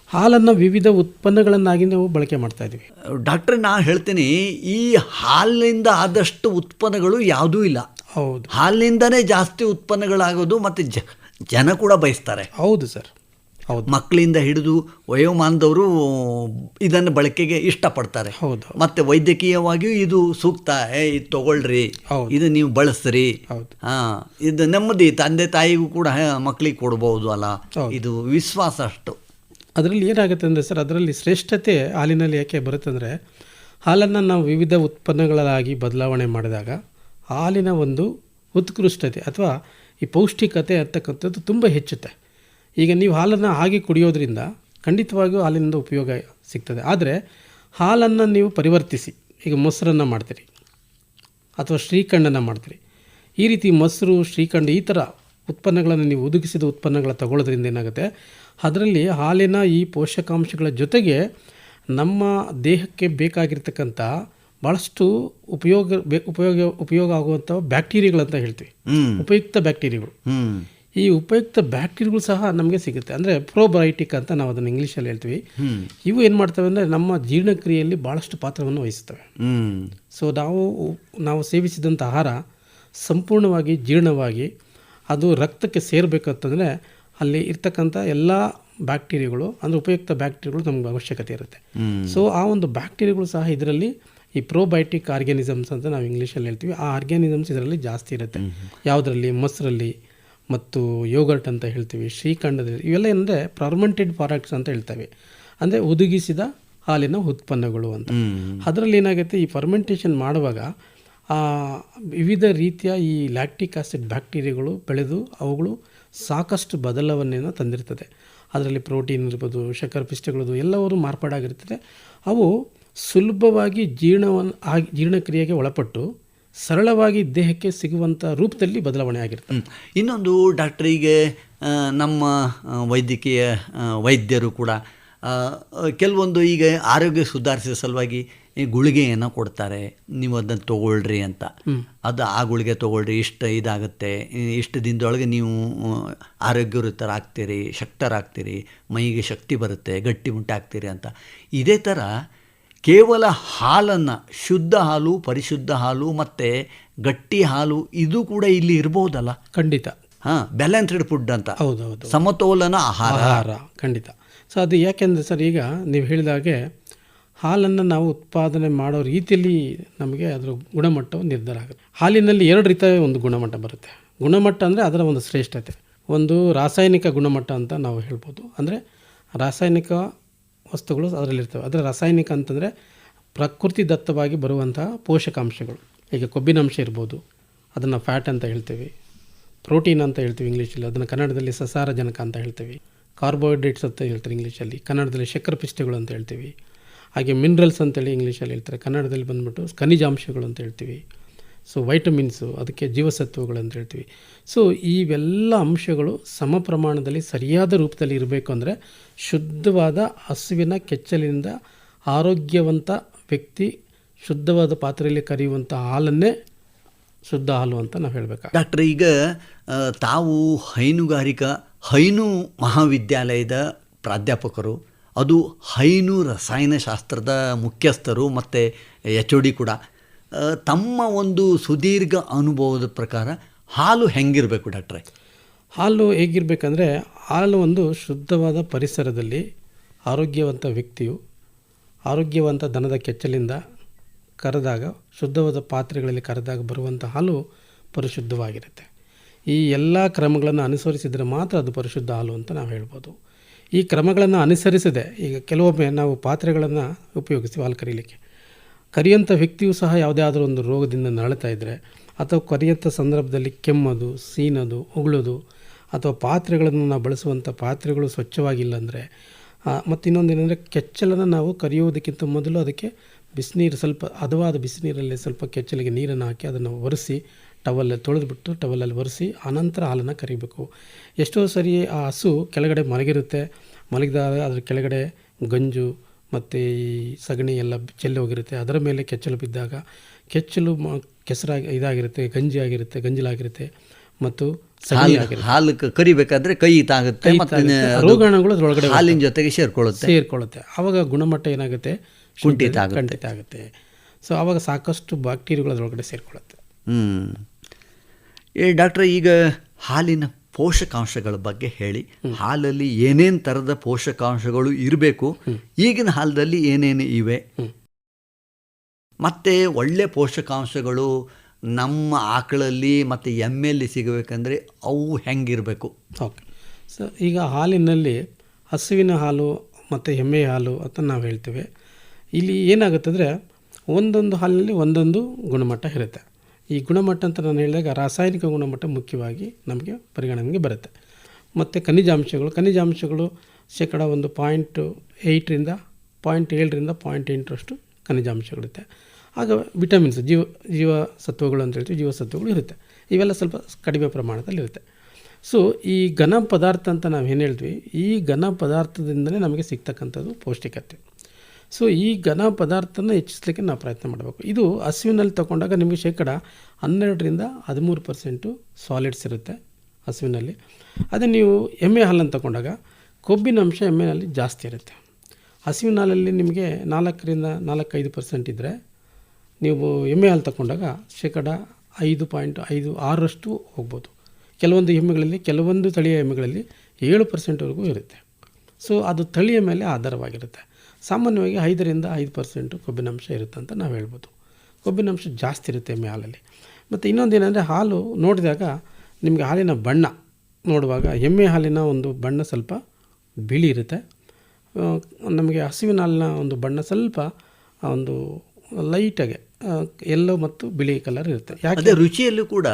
ಹಾಲನ್ನು ವಿವಿಧ ಉತ್ಪನ್ನಗಳನ್ನಾಗಿ ನಾವು ಬಳಕೆ ಮಾಡ್ತಾ ಇದ್ದೀವಿ. ಡಾಕ್ಟ್ರೆ, ನಾನು ಹೇಳ್ತೀನಿ, ಈ ಹಾಲಿನಿಂದ ಆದಷ್ಟು ಉತ್ಪನ್ನಗಳು ಯಾವುದೂ ಇಲ್ಲ. ಹೌದು, ಹಾಲಿನಿಂದನೇ ಜಾಸ್ತಿ ಉತ್ಪನ್ನಗಳಾಗೋದು ಮತ್ತು ಜನ ಕೂಡ ಬಯಸ್ತಾರೆ. ಹೌದು ಸರ್, ಹೌದು. ಮಕ್ಕಳಿಂದ ಹಿಡಿದು ವಯೋಮಾನದವರು ಇದನ್ನು ಬಳಕೆಗೆ ಇಷ್ಟಪಡ್ತಾರೆ. ಹೌದು. ಮತ್ತು ವೈದ್ಯಕೀಯವಾಗಿಯೂ ಇದು ಸೂಕ್ತ, ಇದು ತಗೊಳ್ರಿ, ಇದು ನೀವು ಬಳಸ್ರಿ. ಇದು ನೆಮ್ಮದಿ, ತಂದೆ ತಾಯಿಗೂ ಕೂಡ ಮಕ್ಕಳಿಗೆ ಕೊಡ್ಬೋದು ಅಲ್ಲ, ಇದು ವಿಶ್ವಾಸ ಅಷ್ಟು. ಅದರಲ್ಲಿ ಏನಾಗುತ್ತೆ ಅಂದರೆ ಸರ್, ಅದರಲ್ಲಿ ಶ್ರೇಷ್ಠತೆ ಹಾಲಿನಲ್ಲಿ ಯಾಕೆ ಬರುತ್ತೆ ಅಂದರೆ, ಹಾಲನ್ನು ನಾವು ವಿವಿಧ ಉತ್ಪನ್ನಗಳಾಗಿ ಬದಲಾವಣೆ ಮಾಡಿದಾಗ ಹಾಲಿನ ಒಂದು ಉತ್ಕೃಷ್ಟತೆ ಅಥವಾ ಈ ಪೌಷ್ಟಿಕತೆ ಅಂತಕ್ಕಂಥದ್ದು ತುಂಬ ಹೆಚ್ಚುತ್ತೆ. ಈಗ ನೀವು ಹಾಲನ್ನು ಹಾಗೆ ಕುಡಿಯೋದ್ರಿಂದ ಖಂಡಿತವಾಗಿಯೂ ಹಾಲಿನಿಂದ ಉಪಯೋಗ ಸಿಗ್ತದೆ. ಆದರೆ ಹಾಲನ್ನು ನೀವು ಪರಿವರ್ತಿಸಿ, ಈಗ ಮೊಸರನ್ನು ಮಾಡ್ತೀರಿ ಅಥವಾ ಶ್ರೀಖಂಡನ ಮಾಡ್ತೀರಿ, ಈ ರೀತಿ ಮೊಸರು, ಶ್ರೀಖಂಡ ಈ ಥರ ಉತ್ಪನ್ನಗಳನ್ನು ನೀವು ಒದಗಿಸಿದ ಉತ್ಪನ್ನಗಳ ತಗೊಳ್ಳೋದ್ರಿಂದ ಏನಾಗುತ್ತೆ, ಅದರಲ್ಲಿ ಹಾಲಿನ ಈ ಪೋಷಕಾಂಶಗಳ ಜೊತೆಗೆ ನಮ್ಮ ದೇಹಕ್ಕೆ ಬೇಕಾಗಿರ್ತಕ್ಕಂಥ ಭಾಳಷ್ಟು ಉಪಯೋಗ ಆಗುವಂಥ ಬ್ಯಾಕ್ಟೀರಿಯಾಗಳಂತ ಹೇಳ್ತೀವಿ, ಉಪಯುಕ್ತ ಬ್ಯಾಕ್ಟೀರಿಯಾಗಳು. ಈ ಉಪಯುಕ್ತ ಬ್ಯಾಕ್ಟೀರಿಯಾಗಳು ಸಹ ನಮಗೆ ಸಿಗುತ್ತೆ. ಅಂದರೆ ಪ್ರೋಬಯೋಟಿಕ್ ಅಂತ ನಾವು ಅದನ್ನು ಇಂಗ್ಲೀಷಲ್ಲಿ ಹೇಳ್ತೀವಿ. ಇವು ಏನು ಮಾಡ್ತವೆ ಅಂದರೆ ನಮ್ಮ ಜೀರ್ಣಕ್ರಿಯೆಯಲ್ಲಿ ಭಾಳಷ್ಟು ಪಾತ್ರವನ್ನು ವಹಿಸ್ತವೆ. ಸೊ ನಾವು ಸೇವಿಸಿದಂಥ ಆಹಾರ ಸಂಪೂರ್ಣವಾಗಿ ಜೀರ್ಣವಾಗಿ ಅದು ರಕ್ತಕ್ಕೆ ಸೇರಬೇಕಂತಂದರೆ ಅಲ್ಲಿ ಇರ್ತಕ್ಕಂಥ ಎಲ್ಲ ಬ್ಯಾಕ್ಟೀರಿಯಾಗಳು, ಅಂದರೆ ಉಪಯುಕ್ತ ಬ್ಯಾಕ್ಟೀರಿಯಾಗಳು ನಮ್ಗೆ ಅವಶ್ಯಕತೆ ಇರುತ್ತೆ. ಸೊ ಆ ಒಂದು ಬ್ಯಾಕ್ಟೀರಿಯಾಗಳು ಸಹ ಇದರಲ್ಲಿ ಈ ಪ್ರೋಬಯೋಟಿಕ್ ಆರ್ಗ್ಯಾನಿಸಮ್ಸ್ ಅಂತ ನಾವು ಇಂಗ್ಲೀಷಲ್ಲಿ ಹೇಳ್ತೀವಿ, ಆ ಆರ್ಗ್ಯಾನಿಸಮ್ಸ್ ಇದರಲ್ಲಿ ಜಾಸ್ತಿ ಇರುತ್ತೆ. ಯಾವುದರಲ್ಲಿ? ಮೊಸರಲ್ಲಿ ಮತ್ತು ಯೋಗರ್ಟ್ ಅಂತ ಹೇಳ್ತೀವಿ, ಶ್ರೀಖಂಡದಲ್ಲಿ. ಇವೆಲ್ಲ ಏನಂದರೆ ಫರ್ಮೆಂಟೆಡ್ ಪ್ರಾಡಕ್ಟ್ಸ್ ಅಂತ ಹೇಳ್ತೇವೆ, ಅಂದರೆ ಒದಗಿಸಿದ ಹಾಲಿನ ಉತ್ಪನ್ನಗಳು ಅಂತ. ಅದರಲ್ಲಿ ಏನಾಗುತ್ತೆ, ಈ ಫರ್ಮೆಂಟೇಷನ್ ಮಾಡುವಾಗ ವಿವಿಧ ರೀತಿಯ ಈ ಲ್ಯಾಕ್ಟಿಕ್ ಆಸಿಡ್ ಬ್ಯಾಕ್ಟೀರಿಯಾಗಳು ಬೆಳೆದು ಅವುಗಳು ಸಾಕಷ್ಟು ಬದಲಾವಣೆಯನ್ನು ತಂದಿರ್ತದೆ. ಅದರಲ್ಲಿ ಪ್ರೋಟೀನ್ ಇರ್ಬೋದು, ಶರ್ಕರೆ ಪಿಷ್ಟಗಳದು ಎಲ್ಲವೂ ಮಾರ್ಪಾಡಾಗಿರ್ತದೆ. ಅವು ಸುಲಭವಾಗಿ ಜೀರ್ಣಕ್ರಿಯೆಗೆ ಒಳಪಟ್ಟು ಸರಳವಾಗಿ ದೇಹಕ್ಕೆ ಸಿಗುವಂಥ ರೂಪದಲ್ಲಿ ಬದಲಾವಣೆ ಆಗಿರ್ತದೆ. ಇನ್ನೊಂದು ಡಾಕ್ಟ್ರಿಗೆ ನಮ್ಮ ವೈದ್ಯಕೀಯ ವೈದ್ಯರು ಕೂಡ ಕೆಲವೊಂದು ಈಗ ಆರೋಗ್ಯ ಸುಧಾರಿಸುವ ಸಲುವಾಗಿ ಗುಳಿಗೆಯನ್ನು ಕೊಡ್ತಾರೆ, ನೀವು ಅದನ್ನು ತೊಗೊಳ್ರಿ ಅಂತ. ಅದು ಆ ಗುಳಿಗೆ ತೊಗೊಳ್ರಿ, ಇಷ್ಟು ಇದಾಗುತ್ತೆ, ಇಷ್ಟು ದಿನದೊಳಗೆ ನೀವು ಆರೋಗ್ಯವಂತರಾಗ್ತೀರಿ, ಶಕ್ತರಾಗ್ತೀರಿ, ಮೈಗೆ ಶಕ್ತಿ ಬರುತ್ತೆ, ಗಟ್ಟಿ ಮುಟ್ಟಾಗ್ತೀರಿ ಅಂತ. ಇದೇ ಥರ ಕೇವಲ ಹಾಲನ್ನು, ಶುದ್ಧ ಹಾಲು, ಪರಿಶುದ್ಧ ಹಾಲು ಮತ್ತು ಗಟ್ಟಿ ಹಾಲು ಇದು ಕೂಡ ಇಲ್ಲಿ ಇರ್ಬೋದಲ್ಲ? ಖಂಡಿತ. ಬ್ಯಾಲೆನ್ಸ್ಡ್ ಫುಡ್ ಅಂತ. ಹೌದೌದು, ಸಮತೋಲನ ಆಹಾರ. ಖಂಡಿತ. ಸೊ ಅದು ಯಾಕೆಂದರೆ ಸರ್, ಈಗ ನೀವು ಹೇಳಿದ ಹಾಗೆ ಹಾಲನ್ನು ನಾವು ಉತ್ಪಾದನೆ ಮಾಡೋ ರೀತಿಯಲ್ಲಿ ನಮಗೆ ಅದರ ಗುಣಮಟ್ಟವು ನಿರ್ಧಾರ ಆಗುತ್ತೆ. ಹಾಲಿನಲ್ಲಿ 2 ರೀತಿಯ ಒಂದು ಗುಣಮಟ್ಟ ಬರುತ್ತೆ. ಗುಣಮಟ್ಟ ಅಂದರೆ ಅದರ ಒಂದು ಶ್ರೇಷ್ಠತೆ. ಒಂದು ರಾಸಾಯನಿಕ ಗುಣಮಟ್ಟ ಅಂತ ನಾವು ಹೇಳ್ಬೋದು. ಅಂದರೆ ರಾಸಾಯನಿಕ ವಸ್ತುಗಳು ಅದರಲ್ಲಿರ್ತವೆ. ಅದರ ರಾಸಾಯನಿಕ ಅಂತಂದರೆ ಪ್ರಕೃತಿ ದತ್ತವಾಗಿ ಬರುವಂತಹ ಪೋಷಕಾಂಶಗಳು. ಈಗ ಕೊಬ್ಬಿನಾಂಶ ಇರ್ಬೋದು, ಅದನ್ನು ಫ್ಯಾಟ್ ಅಂತ ಹೇಳ್ತೀವಿ. ಪ್ರೋಟೀನ್ ಅಂತ ಹೇಳ್ತೀವಿ ಇಂಗ್ಲೀಷಲ್ಲಿ, ಅದನ್ನು ಕನ್ನಡದಲ್ಲಿ ಸಸಾರಜನಕ ಅಂತ ಹೇಳ್ತೀವಿ. ಕಾರ್ಬೋಹೈಡ್ರೇಟ್ಸ್ ಅಂತ ಹೇಳ್ತಾರೆ ಇಂಗ್ಲೀಷಲ್ಲಿ, ಕನ್ನಡದಲ್ಲಿ ಶರ್ಕರೆ ಪಿಷ್ಟಗಳು ಅಂತ ಹೇಳ್ತೀವಿ. ಹಾಗೆ ಮಿನರಲ್ಸ್ ಅಂತೇಳಿ ಇಂಗ್ಲೀಷಲ್ಲಿ ಹೇಳ್ತಾರೆ, ಕನ್ನಡದಲ್ಲಿ ಬಂದ್ಬಿಟ್ಟು ಖನಿಜಾಂಶಗಳು ಅಂತ ಹೇಳ್ತೀವಿ. ಸೊ ವೈಟಮಿನ್ಸು, ಅದಕ್ಕೆ ಜೀವಸತ್ವಗಳು ಅಂತ ಹೇಳ್ತೀವಿ. ಸೊ ಇವೆಲ್ಲ ಅಂಶಗಳು ಸಮ ಪ್ರಮಾಣದಲ್ಲಿ ಸರಿಯಾದ ರೂಪದಲ್ಲಿ ಇರಬೇಕು. ಅಂದರೆ ಶುದ್ಧವಾದ ಹಸುವಿನ ಕೆಚ್ಚಲಿನಿಂದ ಆರೋಗ್ಯವಂತ ವ್ಯಕ್ತಿ ಶುದ್ಧವಾದ ಪಾತ್ರೆಯಲ್ಲಿ ಕರೆಯುವಂಥ ಹಾಲನ್ನೇ ಶುದ್ಧ ಹಾಲು ಅಂತ ನಾವು ಹೇಳಬೇಕು. ಡಾಕ್ಟ್ರೆ, ಈಗ ತಾವು ಹೈನು ಮಹಾವಿದ್ಯಾಲಯದ ಪ್ರಾಧ್ಯಾಪಕರು, ಅದು ಹೈನು ರಸಾಯನಶಾಸ್ತ್ರದ ಮುಖ್ಯಸ್ಥರು ಮತ್ತು HOD ಕೂಡ. ತಮ್ಮ ಒಂದು ಸುದೀರ್ಘ ಅನುಭವದ ಪ್ರಕಾರ ಹಾಲು ಹೆಂಗಿರಬೇಕು ಡಾಕ್ಟ್ರೆ? ಹಾಲು ಹೇಗಿರಬೇಕಂದ್ರೆ, ಹಾಲು ಒಂದು ಶುದ್ಧವಾದ ಪರಿಸರದಲ್ಲಿ ಆರೋಗ್ಯವಂತ ವ್ಯಕ್ತಿಯು ಆರೋಗ್ಯವಂತ ದನದ ಕೆಚ್ಚಲಿಂದ ಕರೆದಾಗ, ಶುದ್ಧವಾದ ಪಾತ್ರೆಗಳಲ್ಲಿ ಕರೆದಾಗ ಬರುವಂಥ ಹಾಲು ಪರಿಶುದ್ಧವಾಗಿರುತ್ತೆ. ಈ ಎಲ್ಲ ಕ್ರಮಗಳನ್ನು ಅನುಸರಿಸಿದರೆ ಮಾತ್ರ ಅದು ಪರಿಶುದ್ಧ ಹಾಲು ಅಂತ ನಾವು ಹೇಳ್ಬೋದು. ಈ ಕ್ರಮಗಳನ್ನು ಅನುಸರಿಸದೆ ಈಗ ಕೆಲವೊಮ್ಮೆ ನಾವು ಪಾತ್ರೆಗಳನ್ನು ಉಪಯೋಗಿಸ್ತೀವಿ ಹಾಲು ಕರಿಯೋಂಥ ವ್ಯಕ್ತಿಯೂ ಸಹ ಯಾವುದೇ ಆದರೂ ಒಂದು ರೋಗದಿಂದ ನರಳ್ತಾ ಇದ್ದರೆ, ಅಥವಾ ಕರಿಯೋಂಥ ಸಂದರ್ಭದಲ್ಲಿ ಕೆಮ್ಮೋದು, ಸೀನೋದು, ಉಗುಳೋದು, ಅಥವಾ ಪಾತ್ರೆಗಳನ್ನು ನಾವು ಬಳಸುವಂಥ ಪಾತ್ರೆಗಳು ಸ್ವಚ್ಛವಾಗಿಲ್ಲ ಅಂದರೆ, ಮತ್ತು ಇನ್ನೊಂದೇನೆಂದರೆ ಕೆಚ್ಚಲನ್ನು ನಾವು ಕರಿಯೋದಕ್ಕಿಂತ ಮೊದಲು ಅದಕ್ಕೆ ಬಿಸಿನೀರು, ಸ್ವಲ್ಪ ಹದವಾದ ಬಿಸಿನೀರಲ್ಲಿ ಸ್ವಲ್ಪ ಕೆಚ್ಚಲಿಗೆ ನೀರನ್ನು ಹಾಕಿ ಅದನ್ನು ಒರೆಸಿ ಟವಲಲ್ಲಿ ತೊಳೆದುಬಿಟ್ಟು ಟವಲಲ್ಲಿ ಒರೆಸಿ ಆನಂತರ ಹಾಲನ್ನು ಕರಿಬೇಕು. ಎಷ್ಟೋ ಸರಿ ಆ ಹಸು ಕೆಳಗಡೆ ಮಲಗಿದಾಗ ಅದರ ಕೆಳಗಡೆ ಗಂಜು ಮತ್ತು ಈ ಸಗಣಿ ಎಲ್ಲ ಚೆಲ್ಲಿ ಹೋಗಿರುತ್ತೆ. ಅದರ ಮೇಲೆ ಕೆಚ್ಚಲು ಬಿದ್ದಾಗ ಕೆಚ್ಚಲು ಇದಾಗಿರುತ್ತೆ, ಗಂಜಲಾಗಿರುತ್ತೆ ಮತ್ತು ಹಾಲು ಕರಿಬೇಕಾದ್ರೆ ಕೈ ತಾಗುತ್ತೆ, ರೋಗಾಣುಗಳು ಅದರೊಳಗಡೆ ಹಾಲಿನ ಜೊತೆಗೆ ಸೇರ್ಕೊಳ್ಳುತ್ತೆ. ಆವಾಗ ಗುಣಮಟ್ಟ ಏನಾಗುತ್ತೆ? ಖಂಡಿತ ಆಗುತ್ತೆ. ಸೊ ಆವಾಗ ಸಾಕಷ್ಟು ಬ್ಯಾಕ್ಟೀರಿಯಾಗಳು ಅದರೊಳಗಡೆ ಸೇರಿಕೊಳ್ಳುತ್ತೆ. ಡಾಕ್ಟ್ರೆ, ಈಗ ಹಾಲಿನ ಪೋಷಕಾಂಶಗಳ ಬಗ್ಗೆ ಹೇಳಿ. ಹಾಲಲ್ಲಿ ಏನೇನು ಥರದ ಪೋಷಕಾಂಶಗಳು ಇರಬೇಕು, ಈಗಿನ ಹಾಲದಲ್ಲಿ ಏನೇನು ಇವೆ, ಮತ್ತು ಒಳ್ಳೆ ಪೋಷಕಾಂಶಗಳು ನಮ್ಮ ಆಕಳಲ್ಲಿ ಮತ್ತು ಎಮ್ಮೆಯಲ್ಲಿ ಸಿಗಬೇಕಂದ್ರೆ ಅವು ಹೆಂಗಿರಬೇಕು? ಓಕೆ. ಸೊ ಈಗ ಹಾಲಿನಲ್ಲಿ ಹಸುವಿನ ಹಾಲು ಮತ್ತು ಎಮ್ಮೆ ಹಾಲು ಅಂತ ನಾವು ಹೇಳ್ತೇವೆ. ಇಲ್ಲಿ ಏನಾಗುತ್ತಂದರೆ ಒಂದೊಂದು ಹಾಲಿನಲ್ಲಿ ಒಂದೊಂದು ಗುಣಮಟ್ಟ ಇರುತ್ತೆ. ಈ ಗುಣಮಟ್ಟ ಅಂತ ನಾನು ಹೇಳಿದಾಗ ರಾಸಾಯನಿಕ ಗುಣಮಟ್ಟ ಮುಖ್ಯವಾಗಿ ನಮಗೆ ಪರಿಗಣನೆಗೆ ಬರುತ್ತೆ. ಮತ್ತು ಖನಿಜಾಂಶಗಳು ಶೇಕಡ 1.8ರಿಂದ 0.7ರಿಂದ 0.8ರಷ್ಟು ಖನಿಜಾಂಶಗಳಿರುತ್ತೆ. ಆಗ ವಿಟಮಿನ್ಸ್ ಜೀವಸತ್ವಗಳು ಅಂತ ಹೇಳ್ತೀವಿ, ಜೀವಸತ್ವಗಳು ಇರುತ್ತೆ. ಇವೆಲ್ಲ ಸ್ವಲ್ಪ ಕಡಿಮೆ ಪ್ರಮಾಣದಲ್ಲಿರುತ್ತೆ. ಸೊ ಈ ಘನ ಪದಾರ್ಥ ಅಂತ ನಾವು ಏನು ಹೇಳ್ತೀವಿ, ಈ ಘನ ಪದಾರ್ಥದಿಂದಲೇ ನಮಗೆ ಸಿಗ್ತಕ್ಕಂಥದ್ದು ಪೌಷ್ಟಿಕತೆ. ಸೊ ಈ ಘನ ಪದಾರ್ಥನ ಹೆಚ್ಚಿಸಲಿಕ್ಕೆ ನಾವು ಪ್ರಯತ್ನ ಮಾಡಬೇಕು. ಇದು ಹಸುವಿನಲ್ಲಿ ತಗೊಂಡಾಗ ನಿಮಗೆ ಶೇಕಡ 12ರಿಂದ 13% ಸಾಲಿಡ್ಸ್ ಇರುತ್ತೆ ಹಸುವಿನಲ್ಲಿ. ಅದೇ ನೀವು ಎಮ್ಮೆ ಹಾಲನ್ನು ತಗೊಂಡಾಗ ಕೊಬ್ಬಿನ ಅಂಶ ಎಮ್ಮೆನಲ್ಲಿ ಜಾಸ್ತಿ ಇರುತ್ತೆ. ಹಸುವಿನ ಹಾಲಲ್ಲಿ ನಿಮಗೆ 4ರಿಂದ 4-5% ಇದ್ದರೆ, ನೀವು ಎಮ್ಮೆ ಹಾಲು ತಗೊಂಡಾಗ ಶೇಕಡ 5.56ರಷ್ಟು ಹೋಗ್ಬೋದು. ಕೆಲವೊಂದು ತಳಿಯ ಎಮ್ಮೆಗಳಲ್ಲಿ 7%ವರೆಗೂ ಇರುತ್ತೆ. ಸೊ ಅದು ತಳಿಯ ಮೇಲೆ ಆಧಾರವಾಗಿರುತ್ತೆ. ಸಾಮಾನ್ಯವಾಗಿ 5ರಿಂದ 5% ಕೊಬ್ಬಿನಾಂಶ ಇರುತ್ತೆ ಅಂತ ನಾವು ಹೇಳ್ಬೋದು. ಕೊಬ್ಬಿನಾಂಶ ಜಾಸ್ತಿ ಇರುತ್ತೆ ಎಮ್ಮೆ ಹಾಲಲ್ಲಿ. ಮತ್ತು ಇನ್ನೊಂದು ಏನಂದರೆ, ಹಾಲು ನೋಡಿದಾಗ ನಿಮಗೆ ಹಾಲಿನ ಬಣ್ಣ ನೋಡುವಾಗ ಎಮ್ಮೆ ಹಾಲಿನ ಒಂದು ಬಣ್ಣ ಸ್ವಲ್ಪ ಬಿಳಿ ಇರುತ್ತೆ. ನಮಗೆ ಹಸುವಿನ ಹಾಲಿನ ಒಂದು ಬಣ್ಣ ಸ್ವಲ್ಪ ಒಂದು ಲೈಟಾಗಿ ಎಲ್ಲೋ ಮತ್ತು ಬಿಳಿ ಕಲರ್ ಇರುತ್ತೆ. ಯಾಕೆ ರುಚಿಯಲ್ಲೂ ಕೂಡ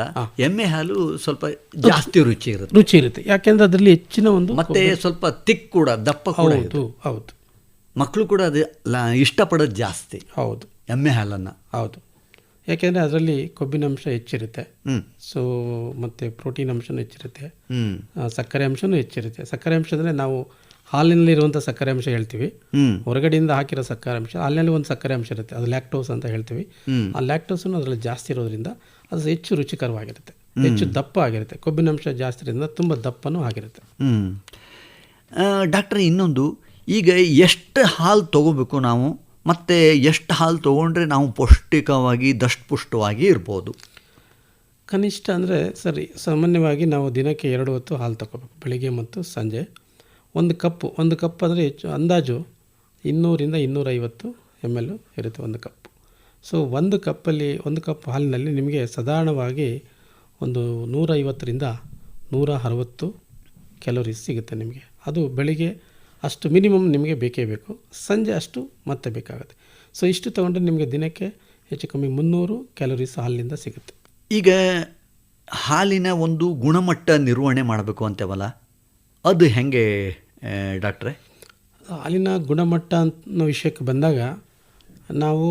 ಎಮ್ಮೆ ಹಾಲು ಸ್ವಲ್ಪ ಜಾಸ್ತಿ ರುಚಿ ಇರುತ್ತೆ. ಯಾಕೆಂದರೆ ಅದರಲ್ಲಿ ಹೆಚ್ಚಿನ ಮತ್ತೆ ಸ್ವಲ್ಪ ತಿಕ್ ಕೂಡ, ದಪ್ಪ ಕೂಡ. ಹೌದು. ಮಕ್ಕಳು ಕೂಡ ಅದು ಇಷ್ಟಪಡೋದು ಜಾಸ್ತಿ. ಹೌದು, ಎಮ್ಮೆ ಹಾಲನ್ನು. ಹೌದು. ಯಾಕೆಂದರೆ ಅದರಲ್ಲಿ ಕೊಬ್ಬಿನಾಂಶ ಹೆಚ್ಚಿರುತ್ತೆ. ಸೊ ಮತ್ತು ಪ್ರೋಟೀನ್ ಅಂಶನೂ ಹೆಚ್ಚಿರುತ್ತೆ, ಸಕ್ಕರೆ ಅಂಶನೂ ಹೆಚ್ಚಿರುತ್ತೆ. ಸಕ್ಕರೆ ಅಂಶ ಅಂದರೆ ನಾವು ಹಾಲಿನಲ್ಲಿರುವಂಥ ಸಕ್ಕರೆ ಅಂಶ ಹೇಳ್ತೀವಿ, ಹೊರಗಡೆಯಿಂದ ಹಾಕಿರೋ ಸಕ್ಕರೆ ಅಂಶ. ಹಾಲಿನಲ್ಲಿ ಒಂದು ಸಕ್ಕರೆ ಅಂಶ ಇರುತ್ತೆ, ಅದು ಲ್ಯಾಕ್ಟೋಸ್ ಅಂತ ಹೇಳ್ತೀವಿ. ಆ ಲ್ಯಾಕ್ಟೋಸನ್ನು ಅದರಲ್ಲಿ ಜಾಸ್ತಿ ಇರೋದ್ರಿಂದ ಅದು ಹೆಚ್ಚು ರುಚಿಕರವಾಗಿರುತ್ತೆ, ಹೆಚ್ಚು ದಪ್ಪ ಆಗಿರುತ್ತೆ. ಕೊಬ್ಬಿನಾಂಶ ಜಾಸ್ತಿ ಇರೋದ್ರಿಂದ ತುಂಬ ದಪ್ಪನೂ ಆಗಿರುತ್ತೆ. ಡಾಕ್ಟ್ರೆ, ಇನ್ನೊಂದು, ಈಗ ಎಷ್ಟು ಹಾಲು ತೊಗೋಬೇಕು ನಾವು, ಮತ್ತು ಎಷ್ಟು ಹಾಲು ತೊಗೊಂಡ್ರೆ ನಾವು ಪೌಷ್ಟಿಕವಾಗಿ ದಷ್ಟಪುಷ್ಟವಾಗಿ ಇರ್ಬೋದು? ಕನಿಷ್ಠ ಅಂದರೆ ಸಾಮಾನ್ಯವಾಗಿ ನಾವು ದಿನಕ್ಕೆ 2 ಹೊತ್ತು ಹಾಲು ತಗೋಬೇಕು, ಬೆಳಿಗ್ಗೆ ಮತ್ತು ಸಂಜೆ. ಒಂದು ಕಪ್ ಅಂದರೆ ಹೆಚ್ಚು ಅಂದಾಜು 200ರಿಂದ 250 ml ಇರುತ್ತೆ ಒಂದು ಕಪ್. ಸೊ ಒಂದು ಕಪ್ ಹಾಲಿನಲ್ಲಿ ನಿಮಗೆ ಸಾಧಾರಣವಾಗಿ ಒಂದು 150ರಿಂದ 160 ಕ್ಯಾಲೋರೀಸ್ ಸಿಗುತ್ತೆ ನಿಮಗೆ. ಅದು ಬೆಳಿಗ್ಗೆ ಅಷ್ಟು ಮಿನಿಮಮ್ ನಿಮಗೆ ಬೇಕೇ ಬೇಕು, ಸಂಜೆ ಅಷ್ಟು ಮತ್ತೆ ಬೇಕಾಗುತ್ತೆ. ಸೊ ಇಷ್ಟು ತೊಗೊಂಡ್ರೆ ನಿಮಗೆ ದಿನಕ್ಕೆ ಹೆಚ್ಚು ಕಮ್ಮಿ 300 ಕ್ಯಾಲೋರೀಸ್ ಹಾಲಿನಿಂದ ಸಿಗುತ್ತೆ. ಈಗ ಹಾಲಿನ ಒಂದು ಗುಣಮಟ್ಟ ನಿರ್ವಹಣೆ ಮಾಡಬೇಕು ಅಂತೇವಲ್ಲ, ಅದು ಹೇಗೆ ಡಾಕ್ಟ್ರೆ? ಹಾಲಿನ ಗುಣಮಟ್ಟ ಅನ್ನೋ ವಿಷಯಕ್ಕೆ ಬಂದಾಗ ನಾವು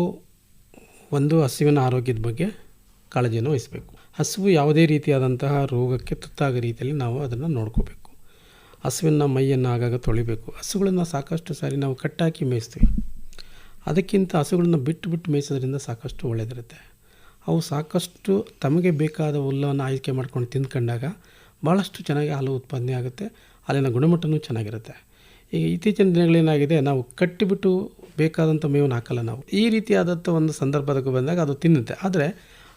ಒಂದು ಹಸುವಿನ ಆರೋಗ್ಯದ ಬಗ್ಗೆ ಕಾಳಜಿಯನ್ನು ವಹಿಸಬೇಕು. ಹಸುವು ಯಾವುದೇ ರೀತಿಯಾದಂತಹ ರೋಗಕ್ಕೆ ತುತ್ತಾಗೋ ರೀತಿಯಲ್ಲಿ ನಾವು ಅದನ್ನು ನೋಡ್ಕೋಬೇಕು. ಹಸುವಿನ ಮೈಯನ್ನು ಆಗಾಗ ತೊಳಿಬೇಕು. ಹಸುಗಳನ್ನು ಸಾಕಷ್ಟು ಸಾರಿ ನಾವು ಕಟ್ಟಾಕಿ ಮೇಯಿಸ್ತೀವಿ, ಅದಕ್ಕಿಂತ ಹಸುಗಳನ್ನು ಬಿಟ್ಟು ಮೇಯಿಸೋದ್ರಿಂದ ಸಾಕಷ್ಟು ಒಳ್ಳೆಯದಿರುತ್ತೆ. ಅವು ಸಾಕಷ್ಟು ತಮಗೆ ಬೇಕಾದ ಹುಲ್ಲನ್ನು ಆಯ್ಕೆ ಮಾಡ್ಕೊಂಡು ತಿಂದ್ಕೊಂಡಾಗ ಭಾಳಷ್ಟು ಚೆನ್ನಾಗಿ ಹಾಲು ಉತ್ಪಾದನೆ ಆಗುತ್ತೆ, ಹಾಲಿನ ಗುಣಮಟ್ಟವೂ ಚೆನ್ನಾಗಿರುತ್ತೆ. ಈಗ ಇತ್ತೀಚಿನ ದಿನಗಳೇನಾಗಿದೆ, ನಾವು ಕಟ್ಟಿಬಿಟ್ಟು ಬೇಕಾದಂಥ ಮೇವನ್ನು ಹಾಕಲ್ಲ ನಾವು. ಈ ರೀತಿಯಾದಂಥ ಒಂದು ಸಂದರ್ಭಕ್ಕೆ ಬಂದಾಗ ಅದು ತಿನ್ನುತ್ತೆ. ಆದರೆ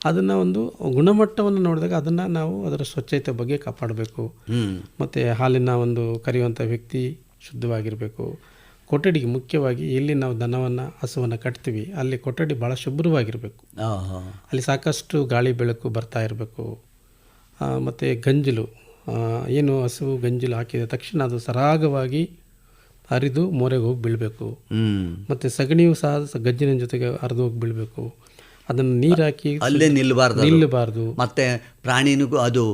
ಅದನ್ನು ಒಂದು ಗುಣಮಟ್ಟವನ್ನು ನೋಡಿದಾಗ ಅದನ್ನು ನಾವು ಅದರ ಸ್ವಚ್ಛತೆ ಬಗ್ಗೆ ಕಾಪಾಡಬೇಕು. ಮತ್ತು ಹಾಲಿನ ಒಂದು ಕರೆಯುವಂಥ ವ್ಯಕ್ತಿ ಶುದ್ಧವಾಗಿರಬೇಕು. ಕೊಠಡಿಗೆ ಮುಖ್ಯವಾಗಿ ಎಲ್ಲಿ ನಾವು ಹಸುವನ್ನು ಕಟ್ತೀವಿ ಅಲ್ಲಿ ಕೊಠಡಿ ಭಾಳ ಶುಭ್ರವಾಗಿರಬೇಕು. ಅಲ್ಲಿ ಸಾಕಷ್ಟು ಗಾಳಿ ಬೆಳಕು ಬರ್ತಾ ಇರಬೇಕು. ಮತ್ತು ಗಂಜಲು, ಏನು ಹಸು ಗಂಜಲು ಹಾಕಿದ ತಕ್ಷಣ ಅದು ಸರಾಗವಾಗಿ ಹರಿದು ಮೋರೆಗೆ ಹೋಗಿ ಬೀಳಬೇಕು. ಮತ್ತು ಸಗಣಿಯು ಸಹ ಗಂಜಿನ ಜೊತೆಗೆ ಹರಿದು ಹೋಗಿ ಬೀಳಬೇಕು. ಅದನ್ನು ನೀರು ಹಾಕಿ ಅಲ್ಲೇ ನಿಲ್ಲಬಾರ್ದು. ಮತ್ತು ಪ್ರಾಣಿನಿಗೂ ಅದು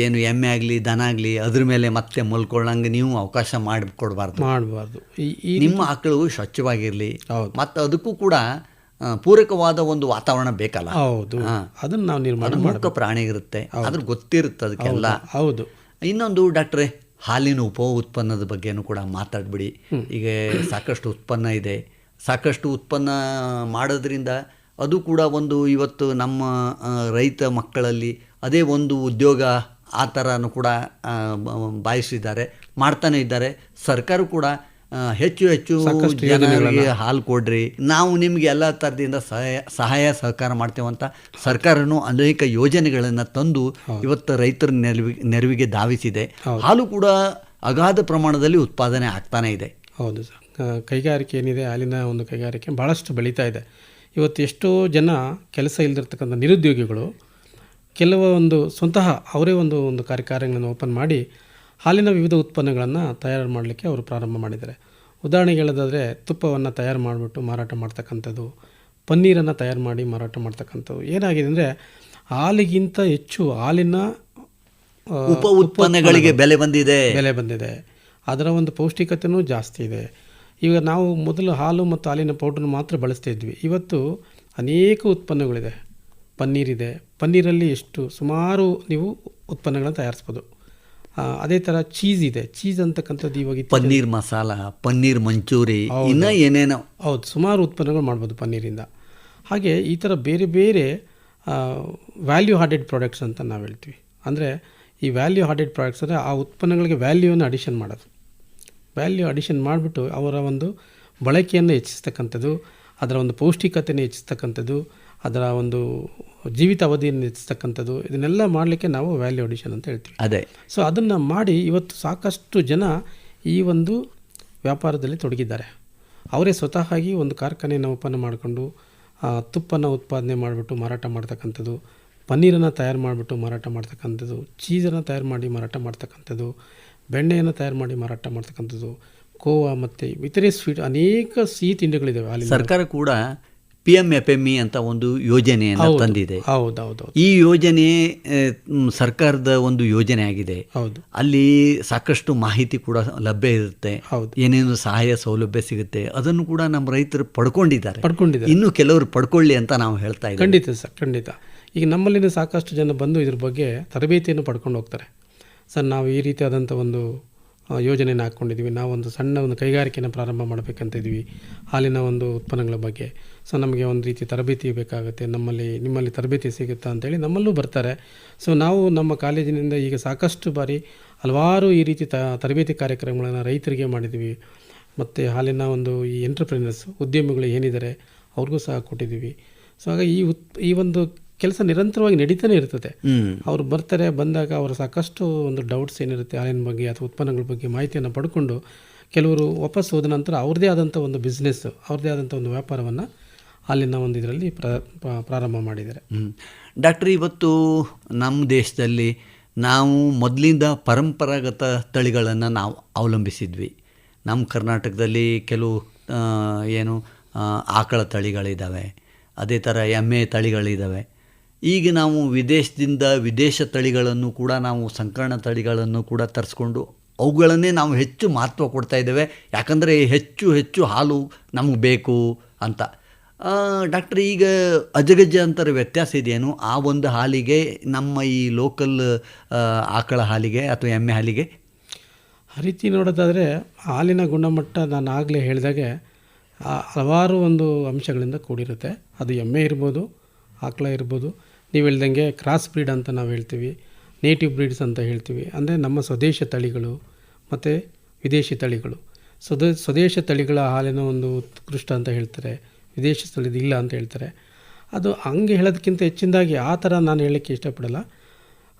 ಏನು ಎಮ್ಮೆ ಆಗಲಿ ದನ ಆಗಲಿ ಅದ್ರ ಮೇಲೆ ಮತ್ತೆ ಮಲ್ಕೊಳ್ಳಂಗೆ ನೀವು ಅವಕಾಶ ಮಾಡಬಾರ್ದು. ನಿಮ್ಮ ಆಕಳು ಸ್ವಚ್ಛವಾಗಿರಲಿ, ಮತ್ತು ಅದಕ್ಕೂ ಕೂಡ ಪೂರಕವಾದ ಒಂದು ವಾತಾವರಣ ಬೇಕಲ್ಲ. ಹೌದು, ಅದನ್ನು ನಾವು ನಿರ್ಮಾಣ ಮೂಕ ಪ್ರಾಣಿ ಇರುತ್ತೆ, ಅದ್ರ ಗೊತ್ತಿರುತ್ತೆ ಅದಕ್ಕೆಲ್ಲ. ಹೌದು. ಇನ್ನೊಂದು ಡಾಕ್ಟ್ರೆ, ಹಾಲಿನ ಉತ್ಪನ್ನದ ಬಗ್ಗೆನೂ ಕೂಡ ಮಾತಾಡ್ಬಿಡಿ. ಈಗ ಸಾಕಷ್ಟು ಉತ್ಪನ್ನ ಇದೆ, ಸಾಕಷ್ಟು ಉತ್ಪನ್ನ ಮಾಡೋದ್ರಿಂದ ಅದು ಕೂಡ ಒಂದು ಇವತ್ತು ನಮ್ಮ ರೈತ ಮಕ್ಕಳಲ್ಲಿ ಅದೇ ಒಂದು ಉದ್ಯೋಗ ಆ ಥರನೂ ಕೂಡ ಮಾಡ್ತಾನೆ ಇದ್ದಾರೆ. ಸರ್ಕಾರ ಕೂಡ ಹೆಚ್ಚು ಜನರಿಗೆ ಹಾಲು ಕೊಡ್ರಿ, ನಾವು ನಿಮಗೆ ಎಲ್ಲ ಥರದಿಂದ ಸಹಾಯ ಸಹಕಾರ ಮಾಡ್ತೇವಂತ ಸರ್ಕಾರನೂ ಅನೇಕ ಯೋಜನೆಗಳನ್ನು ತಂದು ಇವತ್ತು ರೈತರ ನೆರವಿಗೆ ಧಾವಿಸಿದೆ. ಹಾಲು ಕೂಡ ಅಗಾಧ ಪ್ರಮಾಣದಲ್ಲಿ ಉತ್ಪಾದನೆ ಆಗ್ತಾನೆ ಇದೆ. ಹೌದು ಸರ್, ಕೈಗಾರಿಕೆ ಏನಿದೆ, ಹಾಲಿನ ಒಂದು ಕೈಗಾರಿಕೆ ಭಾಳಷ್ಟು ಬೆಳೀತಾ ಇದೆ. ಇವತ್ತು ಎಷ್ಟೋ ಜನ ಕೆಲಸ ಇಲ್ಲದಿರ್ತಕ್ಕಂಥ ನಿರುದ್ಯೋಗಿಗಳು ಕೆಲವೊಂದು ಸ್ವತಃ ಅವರೇ ಒಂದು ಕಾರ್ಯಗಳನ್ನು ಓಪನ್ ಮಾಡಿ ಹಾಲಿನ ವಿವಿಧ ಉತ್ಪನ್ನಗಳನ್ನು ತಯಾರು ಮಾಡಲಿಕ್ಕೆ ಅವರು ಪ್ರಾರಂಭ ಮಾಡಿದ್ದಾರೆ. ಉದಾಹರಣೆಗೆ ಹೇಳೋದಾದರೆ ತುಪ್ಪವನ್ನು ತಯಾರು ಮಾಡಿಬಿಟ್ಟು ಮಾರಾಟ ಮಾಡ್ತಕ್ಕಂಥದ್ದು, ಪನ್ನೀರನ್ನು ತಯಾರು ಮಾಡಿ ಮಾರಾಟ ಮಾಡ್ತಕ್ಕಂಥದ್ದು. ಏನಾಗಿದೆ ಅಂದರೆ ಹಾಲಿಗಿಂತ ಹೆಚ್ಚು ಹಾಲಿನ ಉಪ ಉತ್ಪನ್ನಗಳಿಗೆ ಬೆಲೆ ಬಂದಿದೆ. ಅದರ ಒಂದು ಪೌಷ್ಟಿಕತೆಯೂ ಜಾಸ್ತಿ ಇದೆ. ಈಗ ನಾವು ಮೊದಲು ಹಾಲು ಮತ್ತು ಹಾಲಿನ ಪೌಡ್ರನ್ನು ಮಾತ್ರ ಬಳಸ್ತಾ ಇದ್ವಿ. ಇವತ್ತು ಅನೇಕ ಉತ್ಪನ್ನಗಳಿದೆ. ಪನ್ನೀರಿದೆ, ಪನ್ನೀರಲ್ಲಿ ಸುಮಾರು ನೀವು ಉತ್ಪನ್ನಗಳನ್ನು ತಯಾರಿಸ್ಬೋದು. ಅದೇ ಥರ ಚೀಸ್ ಇದೆ. ಚೀಸ್ ಅಂತಕ್ಕಂಥದ್ದು ಇವಾಗ ಪನ್ನೀರ್ ಮಸಾಲ, ಪನ್ನೀರ್ ಮಂಚೂರಿ, ಇನ್ನೂ ಏನೇನೋ. ಹೌದು, ಸುಮಾರು ಉತ್ಪನ್ನಗಳು ಮಾಡ್ಬೋದು ಪನ್ನೀರಿಂದ. ಹಾಗೆ ಈ ಥರ ಬೇರೆ ಬೇರೆ ವ್ಯಾಲ್ಯೂ ಆಡೆಡ್ ಪ್ರಾಡಕ್ಟ್ಸ್ ಅಂತ ನಾವು ಹೇಳ್ತೀವಿ. ಅಂದರೆ ಈ ವ್ಯಾಲ್ಯೂ ಆಡೆಡ್ ಪ್ರಾಡಕ್ಟ್ಸ್ ಅಂದರೆ ಆ ಉತ್ಪನ್ನಗಳಿಗೆ ವ್ಯಾಲ್ಯೂವನ್ನು ಅಡಿಷನ್ ಮಾಡೋದು. ವ್ಯಾಲ್ಯೂ ಅಡಿಷನ್ ಮಾಡಿಬಿಟ್ಟು ಅವರ ಒಂದು ಬಳಕೆಯನ್ನು ಹೆಚ್ಚಿಸ್ತಕ್ಕಂಥದ್ದು, ಅದರ ಒಂದು ಪೌಷ್ಟಿಕತೆಯನ್ನು ಹೆಚ್ಚಿಸ್ತಕ್ಕಂಥದ್ದು, ಅದರ ಒಂದು ಜೀವಿತ ಅವಧಿಯನ್ನು ಹೆಚ್ಚಿಸ್ತಕ್ಕಂಥದ್ದು, ಇದನ್ನೆಲ್ಲ ಮಾಡಲಿಕ್ಕೆ ನಾವು ವ್ಯಾಲ್ಯೂ ಅಡಿಷನ್ ಅಂತ ಹೇಳ್ತೀವಿ. ಅದೇ. ಸೊ ಅದನ್ನು ಮಾಡಿ ಇವತ್ತು ಸಾಕಷ್ಟು ಜನ ಈ ಒಂದು ವ್ಯಾಪಾರದಲ್ಲಿ ತೊಡಗಿದ್ದಾರೆ. ಅವರೇ ಸ್ವತಃ ಒಂದು ಕಾರ್ಖಾನೆಯನ್ನು ಓಪನ್ ಮಾಡಿಕೊಂಡು ತುಪ್ಪನ ಉತ್ಪಾದನೆ ಮಾಡಿಬಿಟ್ಟು ಮಾರಾಟ ಮಾಡ್ತಕ್ಕಂಥದ್ದು, ಪನ್ನೀರನ್ನು ತಯಾರು ಮಾಡಿಬಿಟ್ಟು ಮಾರಾಟ ಮಾಡ್ತಕ್ಕಂಥದ್ದು, ಚೀಸನ್ನು ತಯಾರು ಮಾಡಿ ಮಾರಾಟ ಮಾಡ್ತಕ್ಕಂಥದ್ದು, ಬೆಣ್ಣೆಯನ್ನು ತಯಾರು ಮಾಡಿ ಮಾರಾಟ ಮಾಡ್ತಕ್ಕಂಥದ್ದು, ಕೋವಾ ಮತ್ತು ಇತರೆ ಸ್ವೀಟ್ ಅನೇಕ ಸಿಹಿ ತಿಂಡಿಗಳಿದ್ದಾವೆ. ಸರ್ಕಾರ ಕೂಡ PMFME ಅಂತ ಒಂದು ಯೋಜನೆಯನ್ನು ತಂದಿದೆ. ಹೌದೌದು. ಈ ಯೋಜನೆ ಸರ್ಕಾರದ ಒಂದು ಯೋಜನೆ ಆಗಿದೆ. ಹೌದು. ಅಲ್ಲಿ ಸಾಕಷ್ಟು ಮಾಹಿತಿ ಕೂಡ ಲಭ್ಯ ಇರುತ್ತೆ. ಏನೇನು ಸಹಾಯ ಸೌಲಭ್ಯ ಸಿಗುತ್ತೆ ಅದನ್ನು ಕೂಡ ನಮ್ಮ ರೈತರು ಪಡ್ಕೊಂಡಿದ್ದಾರೆ. ಇನ್ನು ಕೆಲವರು ಪಡ್ಕೊಳ್ಳಿ ಅಂತ ನಾವು ಹೇಳ್ತಾ ಇದ್ದೀವಿ. ಖಂಡಿತ ಸರ್, ಖಂಡಿತ. ಈಗ ನಮ್ಮಲ್ಲಿನ ಸಾಕಷ್ಟು ಜನ ಬಂದು ಇದ್ರ ಬಗ್ಗೆ ತರಬೇತಿಯನ್ನು ಪಡ್ಕೊಂಡು ಹೋಗ್ತಾರೆ. ಸರ್, ನಾವು ಈ ರೀತಿಯಾದಂಥ ಒಂದು ಯೋಜನೆಯನ್ನು ಹಾಕ್ಕೊಂಡಿದ್ದೀವಿ, ನಾವೊಂದು ಸಣ್ಣ ಒಂದು ಕೈಗಾರಿಕೆಯನ್ನು ಪ್ರಾರಂಭ ಮಾಡಬೇಕಂತ ಇದ್ದೀವಿ ಹಾಲಿನ ಒಂದು ಉತ್ಪನ್ನಗಳ ಬಗ್ಗೆ. ಸೊ ನಮಗೆ ಒಂದು ರೀತಿ ತರಬೇತಿ ಬೇಕಾಗುತ್ತೆ, ನಿಮ್ಮಲ್ಲಿ ತರಬೇತಿ ಸಿಗುತ್ತಾ ಅಂತೇಳಿ ನಮ್ಮಲ್ಲೂ ಬರ್ತಾರೆ. ಸೊ ನಾವು ನಮ್ಮ ಕಾಲೇಜಿನಿಂದ ಈಗ ಸಾಕಷ್ಟು ಬಾರಿ ಹಲವಾರು ಈ ರೀತಿ ತರಬೇತಿ ಕಾರ್ಯಕ್ರಮಗಳನ್ನು ರೈತರಿಗೆ ಮಾಡಿದ್ದೀವಿ. ಮತ್ತು ಹಾಲಿನ ಒಂದು ಈ ಎಂಟರ್ಪ್ರಿನರ್ಸ್ ಉದ್ಯಮಿಗಳು ಏನಿದ್ದಾರೆ ಅವ್ರಿಗೂ ಸಹ ಕೊಟ್ಟಿದ್ದೀವಿ. ಸೊ ಹಾಗಾಗಿ ಈ ಒಂದು ಕೆಲಸ ನಿರಂತರವಾಗಿ ನಡೀತಾನೆ ಇರ್ತದೆ. ಅವರು ಬರ್ತಾರೆ, ಬಂದಾಗ ಅವರು ಸಾಕಷ್ಟು ಒಂದು ಡೌಟ್ಸ್ ಏನಿರುತ್ತೆ ಹಾಲಿನ ಬಗ್ಗೆ ಅಥವಾ ಉತ್ಪನ್ನಗಳ ಬಗ್ಗೆ ಮಾಹಿತಿಯನ್ನು ಪಡ್ಕೊಂಡು ಕೆಲವರು ವಾಪಸ್ ಹೋದ ನಂತರ ಅವ್ರದ್ದೇ ಆದಂಥ ಒಂದು ಬಿಸ್ನೆಸ್, ಅವ್ರದ್ದೇ ಆದಂಥ ಒಂದು ವ್ಯಾಪಾರವನ್ನು ಹಾಲಿನ ಒಂದು ಇದರಲ್ಲಿ ಪ್ರಾರಂಭ ಮಾಡಿದ್ದಾರೆ. ಡಾಕ್ಟ್ರ್, ಇವತ್ತು ನಮ್ಮ ದೇಶದಲ್ಲಿ ನಾವು ಮೊದಲಿಂದ ಪರಂಪರಾಗತ ತಳಿಗಳನ್ನು ನಾವು ಅವಲಂಬಿಸಿದ್ವಿ. ನಮ್ಮ ಕರ್ನಾಟಕದಲ್ಲಿ ಕೆಲವು ಆಕಳ ತಳಿಗಳಿದ್ದಾವೆ, ಅದೇ ಥರ ಎಮ್ಮೆ ತಳಿಗಳಿದ್ದಾವೆ. ಈಗ ನಾವು ವಿದೇಶ ತಳಿಗಳನ್ನು ಕೂಡ ನಾವು ಸಂಕರಣ ತಳಿಗಳನ್ನು ಕೂಡ ತರಿಸ್ಕೊಂಡು ಅವುಗಳನ್ನೇ ನಾವು ಹೆಚ್ಚು ಮಹತ್ವ ಕೊಡ್ತಾ ಇದ್ದೇವೆ. ಯಾಕಂದರೆ ಹೆಚ್ಚು ಹಾಲು ನಮಗೆ ಬೇಕು ಅಂತ. ಡಾಕ್ಟ್ರ್, ಈಗ ಅಜಗಜಾಂತರ ವ್ಯತ್ಯಾಸ ಇದೆಯೇನು ಆ ಒಂದು ಹಾಲಿಗೆ, ನಮ್ಮ ಈ ಲೋಕಲ್ ಆಕಳ ಹಾಲಿಗೆ ಅಥವಾ ಎಮ್ಮೆ ಹಾಲಿಗೆ? ಆ ರೀತಿ ನೋಡೋದಾದರೆ ಹಾಲಿನ ಗುಣಮಟ್ಟ ನಾನು ಆಗಲೇ ಹೇಳಿದಾಗೆ ಹಲವಾರು ಒಂದು ಅಂಶಗಳಿಂದ ಕೂಡಿರುತ್ತೆ. ಅದು ಎಮ್ಮೆ ಇರ್ಬೋದು, ಆಕಳ ಇರ್ಬೋದು, ನೀವು ಹೇಳ್ದಂಗೆ ಕ್ರಾಸ್ ಬ್ರೀಡ್ ಅಂತ ನಾವು ಹೇಳ್ತೀವಿ, ನೇಟಿವ್ ಬ್ರೀಡ್ಸ್ ಅಂತ ಹೇಳ್ತೀವಿ. ಅಂದರೆ ನಮ್ಮ ಸ್ವದೇಶ ತಳಿಗಳು ಮತ್ತು ವಿದೇಶಿ ತಳಿಗಳು. ಸ್ವದೇಶ ತಳಿಗಳ ಹಾಲಿನ ಒಂದು ಉತ್ಕೃಷ್ಟ ಅಂತ ಹೇಳ್ತಾರೆ, ವಿದೇಶಿ ತಳಿದು ಇಲ್ಲ ಅಂತ ಹೇಳ್ತಾರೆ. ಅದು ಹಂಗೆ ಹೇಳೋದಕ್ಕಿಂತ ಹೆಚ್ಚಿನದಾಗಿ ಆ ಥರ ನಾನು ಹೇಳೋಕ್ಕೆ ಇಷ್ಟಪಡಲ್ಲ.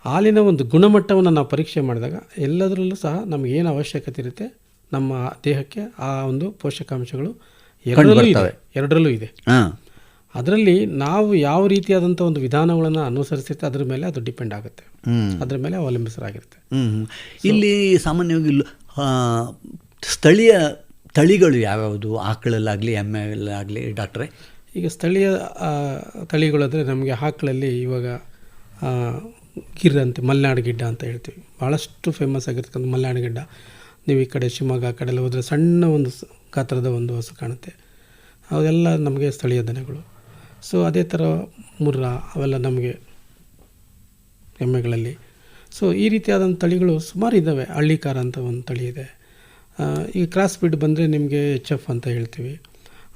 ಹಾಲಿನ ಒಂದು ಗುಣಮಟ್ಟವನ್ನು ನಾವು ಪರೀಕ್ಷೆ ಮಾಡಿದಾಗ ಎಲ್ಲದರಲ್ಲೂ ಸಹ ನಮಗೇನು ಅವಶ್ಯಕತೆ ಇರುತ್ತೆ ನಮ್ಮ ದೇಹಕ್ಕೆ ಆ ಒಂದು ಪೋಷಕಾಂಶಗಳು ಎರಡರಲ್ಲೂ ಇದೆ. ಅದರಲ್ಲಿ ನಾವು ಯಾವ ರೀತಿಯಾದಂಥ ಒಂದು ವಿಧಾನಗಳನ್ನು ಅನುಸರಿಸುತ್ತೆ ಅದರ ಮೇಲೆ ಅದು ಡಿಪೆಂಡ್ ಆಗುತ್ತೆ, ಅದರ ಮೇಲೆ ಅವಲಂಬಿಸಲಾಗಿರುತ್ತೆ. ಇಲ್ಲಿ ಸಾಮಾನ್ಯವಾಗಿ ಸ್ಥಳೀಯ ತಳಿಗಳು ಯಾವ್ಯಾವುದು ಆಕಳಲ್ಲಾಗಲಿ ಎಮ್ಮೆಲ್ಲಾಗಲಿ ಡಾಕ್ಟ್ರೆ? ಈಗ ಸ್ಥಳೀಯ ತಳಿಗಳು ಅಂದರೆ ನಮಗೆ ಆಕಳಲ್ಲಿ ಇವಾಗ ಗಿರ್ ಅಂತ ಮಲೆನಾಡು ಗಿಡ್ಡ ಅಂತ ಹೇಳ್ತೀವಿ, ಭಾಳಷ್ಟು ಫೇಮಸ್ ಆಗಿರ್ತಕ್ಕಂಥ ಮಲೆನಾಡು ಗಿಡ್ಡ. ನೀವು ಈ ಕಡೆ ಶಿವಮೊಗ್ಗ ಆ ಕಡೆಲ್ಲ ಹೋದರೆ ಸಣ್ಣ ಒಂದು ಗಾತ್ರದ ಒಂದು ಹಸು ಕಾಣುತ್ತೆ, ಅವೆಲ್ಲ ನಮಗೆ ಸ್ಥಳೀಯ ದನಗಳು. ಸೊ ಅದೇ ಥರ ಮುರ್ರ ಅವೆಲ್ಲ ನಮಗೆ ಎಮ್ಮೆಗಳಲ್ಲಿ. ಸೊ ಈ ರೀತಿಯಾದಂಥ ತಳಿಗಳು ಸುಮಾರು ಇದ್ದಾವೆ. ಹಳ್ಳಿಕಾರ ಅಂತ ಒಂದು ತಳಿ ಇದೆ. ಈಗ ಕ್ರಾಸ್ ಬ್ರೀಡ್ ಬಂದರೆ ನಿಮಗೆ HF ಅಂತ ಹೇಳ್ತೀವಿ,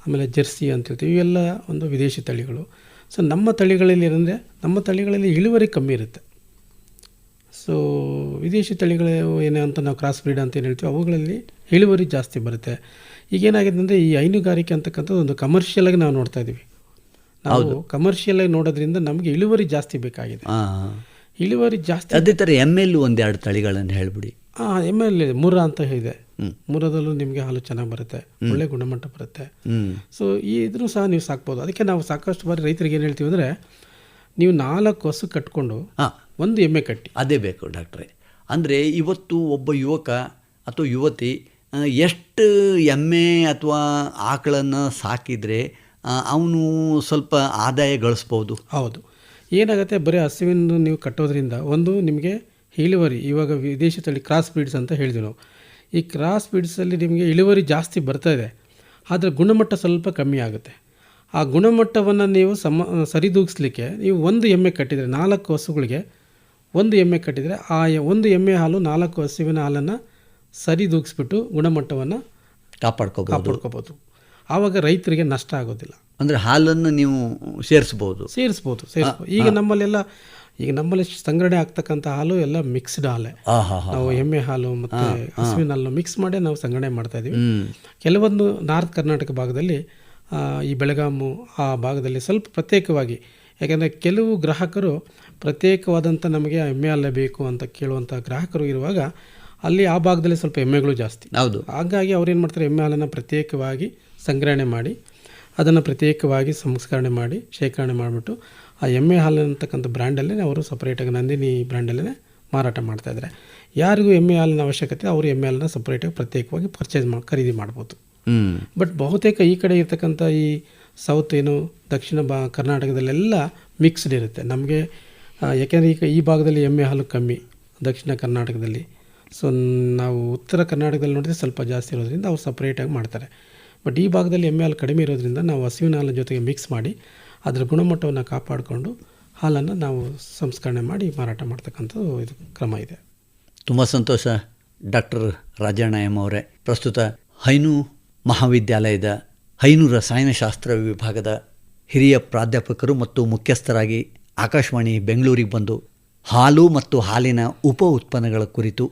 ಆಮೇಲೆ ಜರ್ಸಿ ಅಂತ ಹೇಳ್ತೀವಿ. ಇವೆಲ್ಲ ಒಂದು ವಿದೇಶಿ ತಳಿಗಳು. ಸೊ ನಮ್ಮ ತಳಿಗಳಲ್ಲಿ ಏನಂದರೆ ನಮ್ಮ ತಳಿಗಳಲ್ಲಿ ಇಳುವರಿ ಕಮ್ಮಿ ಇರುತ್ತೆ. ಸೊ ವಿದೇಶಿ ತಳಿಗಳು ಏನೇ ಅಂತ ನಾವು ಕ್ರಾಸ್ ಬ್ರೀಡ್ ಅಂತ ಏನು ಹೇಳ್ತೀವಿ ಅವುಗಳಲ್ಲಿ ಇಳುವರಿ ಜಾಸ್ತಿ ಬರುತ್ತೆ. ಈಗೇನಾಗಿದೆ ಅಂದರೆ ಈ ಹೈನುಗಾರಿಕೆ ಅಂತಕ್ಕಂಥದ್ದು ಒಂದು ಕಮರ್ಷಿಯಲಾಗಿ ನಾವು ನೋಡ್ತಾ ಇದ್ದೀವಿ. ನಾವು ಕಮರ್ಷಿಯಲಾಗಿ ನೋಡೋದ್ರಿಂದ ನಮಗೆ ಇಳುವರಿ ಜಾಸ್ತಿ ಬೇಕಾಗಿದೆ. ಇಳುವರಿ ಜಾಸ್ತಿ. ಅದೇ ಥರ ಎಮ್ಮೆಲ್ಲೂ ಒಂದೆರಡು ತಳಿಗಳನ್ನು ಹೇಳ್ಬಿಡಿ. ಎಮ್ಮೆಲ್ಲಿ ಮುರ್ರಾ ಅಂತ ಇದೆ. ಮುರ್ರಾದಲ್ಲೂ ನಿಮಗೆ ಹಾಲು ಚೆನ್ನಾಗಿ ಬರುತ್ತೆ, ಒಳ್ಳೆ ಗುಣಮಟ್ಟ ಬರುತ್ತೆ. ಸೊ ಇದ್ರೂ ಸಹ ನೀವು ಸಾಕ್ಬೋದು. ಅದಕ್ಕೆ ನಾವು ಸಾಕಷ್ಟು ಬಾರಿ ರೈತರಿಗೆ ಏನು ಹೇಳ್ತೀವಿ ಅಂದರೆ, ನೀವು 4 ಹಸು ಕಟ್ಕೊಂಡು 1 ಎಮ್ಮೆ ಕಟ್ಟಿ. ಅದೇ ಬೇಕು ಡಾಕ್ಟ್ರೆ. ಅಂದರೆ ಇವತ್ತು ಒಬ್ಬ ಯುವಕ ಅಥವಾ ಯುವತಿ ಎಷ್ಟು ಎಮ್ಮೆ ಅಥವಾ ಆಕಳನ್ನು ಸಾಕಿದರೆ ಅವನು ಸ್ವಲ್ಪ ಆದಾಯ ಗಳಿಸ್ಬೋದು? ಹೌದು, ಏನಾಗುತ್ತೆ, ಬರೀ ಹಸುವಿನ ನೀವು ಕಟ್ಟೋದ್ರಿಂದ ಒಂದು ನಿಮಗೆ ಇಳುವರಿ, ಇವಾಗ ವಿದೇಶಿ ತಳಿ ಕ್ರಾಸ್ ಬ್ರೀಡ್ಸ್ ಅಂತ ಹೇಳಿದ್ವಿ ನಾವು. ಈ ಕ್ರಾಸ್ ಬ್ರೀಡ್ಸಲ್ಲಿ ನಿಮಗೆ ಇಳುವರಿ ಜಾಸ್ತಿ ಬರ್ತಾಯಿದೆ, ಆದರೆ ಗುಣಮಟ್ಟ ಸ್ವಲ್ಪ ಕಮ್ಮಿ ಆಗುತ್ತೆ. ಆ ಗುಣಮಟ್ಟವನ್ನು ನೀವು ಸರಿದೂಗಿಸ್ಲಿಕ್ಕೆ ನೀವು ಒಂದು ಎಮ್ಮೆ ಕಟ್ಟಿದರೆ, 4 ಹಸುಗಳಿಗೆ ಒಂದು ಎಮ್ಮೆ ಕಟ್ಟಿದರೆ ಆ ಒಂದು ಎಮ್ಮೆ ಹಾಲು 4 ಹಸುವಿನ ಹಾಲನ್ನು ಸರಿದೂಗಿಸ್ಬಿಟ್ಟು ಗುಣಮಟ್ಟವನ್ನು ಕಾಪಾಡ್ಕೋಬೋದು. ಆವಾಗ ರೈತರಿಗೆ ನಷ್ಟ ಆಗೋದಿಲ್ಲ. ಅಂದರೆ ಹಾಲನ್ನು ನೀವು ಸೇರಿಸ್ಬೋದು. ಈಗ ನಮ್ಮಲ್ಲಿ ಸಂಗ್ರಹಣೆ ಆಗ್ತಕ್ಕಂಥ ಹಾಲು ಎಲ್ಲ ಮಿಕ್ಸ್ಡ್ ಹಾಲೇ. ನಾವು ಎಮ್ಮೆ ಹಾಲು ಮತ್ತು ಹಸುವಿನ ಹಾಲು ಮಿಕ್ಸ್ ಮಾಡಿ ನಾವು ಸಂಗ್ರಹಣೆ ಮಾಡ್ತಾ ಇದ್ದೀವಿ. ಕೆಲವೊಂದು ನಾರ್ತ್ ಕರ್ನಾಟಕ ಭಾಗದಲ್ಲಿ, ಈ ಬೆಳಗಾಮು ಆ ಭಾಗದಲ್ಲಿ ಸ್ವಲ್ಪ ಪ್ರತ್ಯೇಕವಾಗಿ, ಯಾಕೆಂದರೆ ಕೆಲವು ಗ್ರಾಹಕರು ಪ್ರತ್ಯೇಕವಾದಂಥ ನಮಗೆ ಎಮ್ಮೆ ಹಾಲೇ ಬೇಕು ಅಂತ ಕೇಳುವಂಥ ಗ್ರಾಹಕರು ಇರುವಾಗ ಅಲ್ಲಿ ಆ ಭಾಗದಲ್ಲಿ ಸ್ವಲ್ಪ ಎಮ್ಮೆಗಳು ಜಾಸ್ತಿ. ಹೌದು. ಹಾಗಾಗಿ ಅವ್ರೇನು ಮಾಡ್ತಾರೆ, ಎಮ್ಮೆ ಹಾಲನ್ನು ಪ್ರತ್ಯೇಕವಾಗಿ ಸಂಗ್ರಹಣೆ ಮಾಡಿ ಅದನ್ನು ಪ್ರತ್ಯೇಕವಾಗಿ ಸಂಸ್ಕರಣೆ ಮಾಡಿ ಶೇಖರಣೆ ಮಾಡಿಬಿಟ್ಟು ಆ ಎಮ್ಮೆ ಹಾಲು ಅಂತಕ್ಕಂಥ ಬ್ರ್ಯಾಂಡಲ್ಲೇ ಅವರು ಸಪ್ರೇಟಾಗಿ ನಂದಿನಿ ಬ್ರ್ಯಾಂಡಲ್ಲೇ ಮಾರಾಟ ಮಾಡ್ತಾಯಿದ್ದಾರೆ. ಯಾರಿಗೂ ಎಮ್ಮೆ ಹಾಲಿನ ಅವಶ್ಯಕತೆ ಅವರು ಎಮ್ಮೆ ಹಾಲನ್ನ ಸಪ್ರೇಟಾಗಿ ಪ್ರತ್ಯೇಕವಾಗಿ ಖರೀದಿ ಮಾಡ್ಬೋದು. ಬಟ್ ಬಹುತೇಕ ಈ ಕಡೆ ಇರ್ತಕ್ಕಂಥ ಈ ಸೌತ್ ದಕ್ಷಿಣ ಕರ್ನಾಟಕದಲ್ಲೆಲ್ಲ ಮಿಕ್ಸ್ಡ್ ಇರುತ್ತೆ. ನಮಗೆ ಯಾಕೆಂದರೆ ಈಗ ಈ ಭಾಗದಲ್ಲಿ ಎಮ್ಮೆ ಹಾಲು ಕಮ್ಮಿ ದಕ್ಷಿಣ ಕರ್ನಾಟಕದಲ್ಲಿ. ಸೊ ನಾವು ಉತ್ತರ ಕರ್ನಾಟಕದಲ್ಲಿ ನೋಡಿದ್ರೆ ಸ್ವಲ್ಪ ಜಾಸ್ತಿ ಇರೋದ್ರಿಂದ ಅವ್ರು ಸಪ್ರೇಟಾಗಿ ಮಾಡ್ತಾರೆ. ಬಟ್ ಈ ಭಾಗದಲ್ಲಿ ಎಮ್ಮೆ ಹಾಲು ಕಡಿಮೆ ಇರೋದ್ರಿಂದ ನಾವು ಹಸುವಿನ ಹಾಲಿನ ಜೊತೆಗೆ ಮಿಕ್ಸ್ ಮಾಡಿ ಅದರ ಗುಣಮಟ್ಟವನ್ನು ಕಾಪಾಡಿಕೊಂಡು ಹಾಲನ್ನು ನಾವು ಸಂಸ್ಕರಣೆ ಮಾಡಿ ಮಾರಾಟ ಮಾಡ್ತಕ್ಕಂಥದ್ದು ಇದು ಕ್ರಮ ಇದೆ. ತುಂಬ ಸಂತೋಷ ಡಾಕ್ಟರ್ ರಾಜಣ್ಣ ಎಂ ಅವರೇ. ಪ್ರಸ್ತುತ ಹೈನು ಮಹಾವಿದ್ಯಾಲಯದ ಹೈನು ರಸಾಯನಶಾಸ್ತ್ರ ವಿಭಾಗದ ಹಿರಿಯ ಪ್ರಾಧ್ಯಾಪಕರು ಮತ್ತು ಮುಖ್ಯಸ್ಥರಾಗಿ ಆಕಾಶವಾಣಿ ಬೆಂಗಳೂರಿಗೆ ಬಂದು ಹಾಲು ಮತ್ತು ಹಾಲಿನ ಉಪ ಉತ್ಪನ್ನಗಳ ಕುರಿತು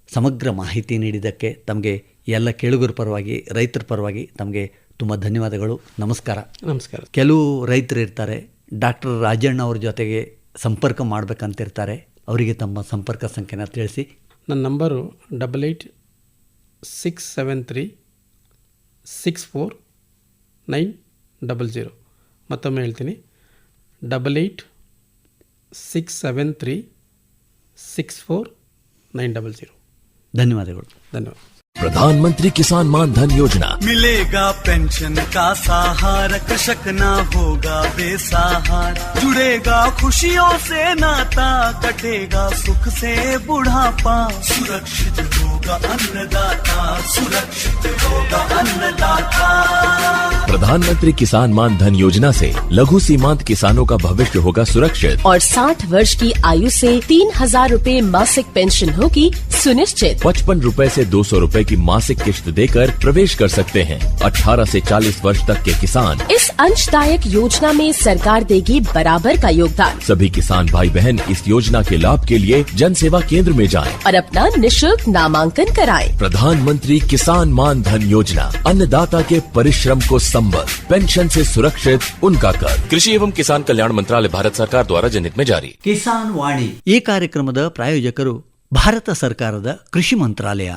ಸಮಗ್ರ ಮಾಹಿತಿ ನೀಡಿದ್ದಕ್ಕೆ ತಮಗೆ ಎಲ್ಲ ಕೇಳುಗರ ಪರವಾಗಿ ರೈತರ ಪರವಾಗಿ ತಮಗೆ ತುಂಬ ಧನ್ಯವಾದಗಳು. ನಮಸ್ಕಾರ. ನಮಸ್ಕಾರ. ಕೆಲವು ರೈತರು ಇರ್ತಾರೆ, ಡಾಕ್ಟರ್ ರಾಜಣ್ಣ ಅವ್ರ ಜೊತೆಗೆ ಸಂಪರ್ಕ ಮಾಡಬೇಕಂತಿರ್ತಾರೆ, ಅವರಿಗೆ ತಮ್ಮ ಸಂಪರ್ಕ ಸಂಖ್ಯೆನ ತಿಳಿಸಿ. ನನ್ನ ನಂಬರು 8867364900. ಮತ್ತೊಮ್ಮೆ ಹೇಳ್ತೀನಿ, 8867364900. ಧನ್ಯವಾದಗಳು. ಧನ್ಯವಾದ. प्रधानमंत्री किसान मान धन योजना, मिलेगा पेंशन का सहारा, कृषक ना होगा बेसहारा, जुड़ेगा खुशियों से नाता, कटेगा सुख से बुढ़ापा, सुरक्षित होगा अन्नदाता, सुरक्षित होगा अन्नदाता। प्रधानमंत्री किसान मान धन योजना से लघु सीमांत किसानों का भविष्य होगा सुरक्षित और 60 वर्ष की आयु से 3000 रूपए मासिक पेंशन होगी सुनिश्चित। 55 रूपए से 200 रूपए की मासिक किश्त देकर प्रवेश कर सकते हैं। 18 से 40 वर्ष तक के किसान इस अंशदायक योजना में सरकार देगी बराबर का योगदान। सभी किसान भाई बहन इस योजना के लाभ के लिए जन सेवा केंद्र में जाएं और अपना निःशुल्क नामांकन कराएं। प्रधानमंत्री किसान मान धन योजना, अन्नदाता के परिश्रम को संबल, पेंशन से सुरक्षित उनका कर। कृषि एवं किसान कल्याण मंत्रालय, भारत सरकार द्वारा जनहित में जारी। ಕಿಸಾನ್ ವಾಣಿ ಈ ಕಾರ್ಯಕ್ರಮದ ಪ್ರಾಯೋಜಕರು ಭಾರತ ಸರ್ಕಾರದ ಕೃಷಿ ಮಂತ್ರಾಲಯ.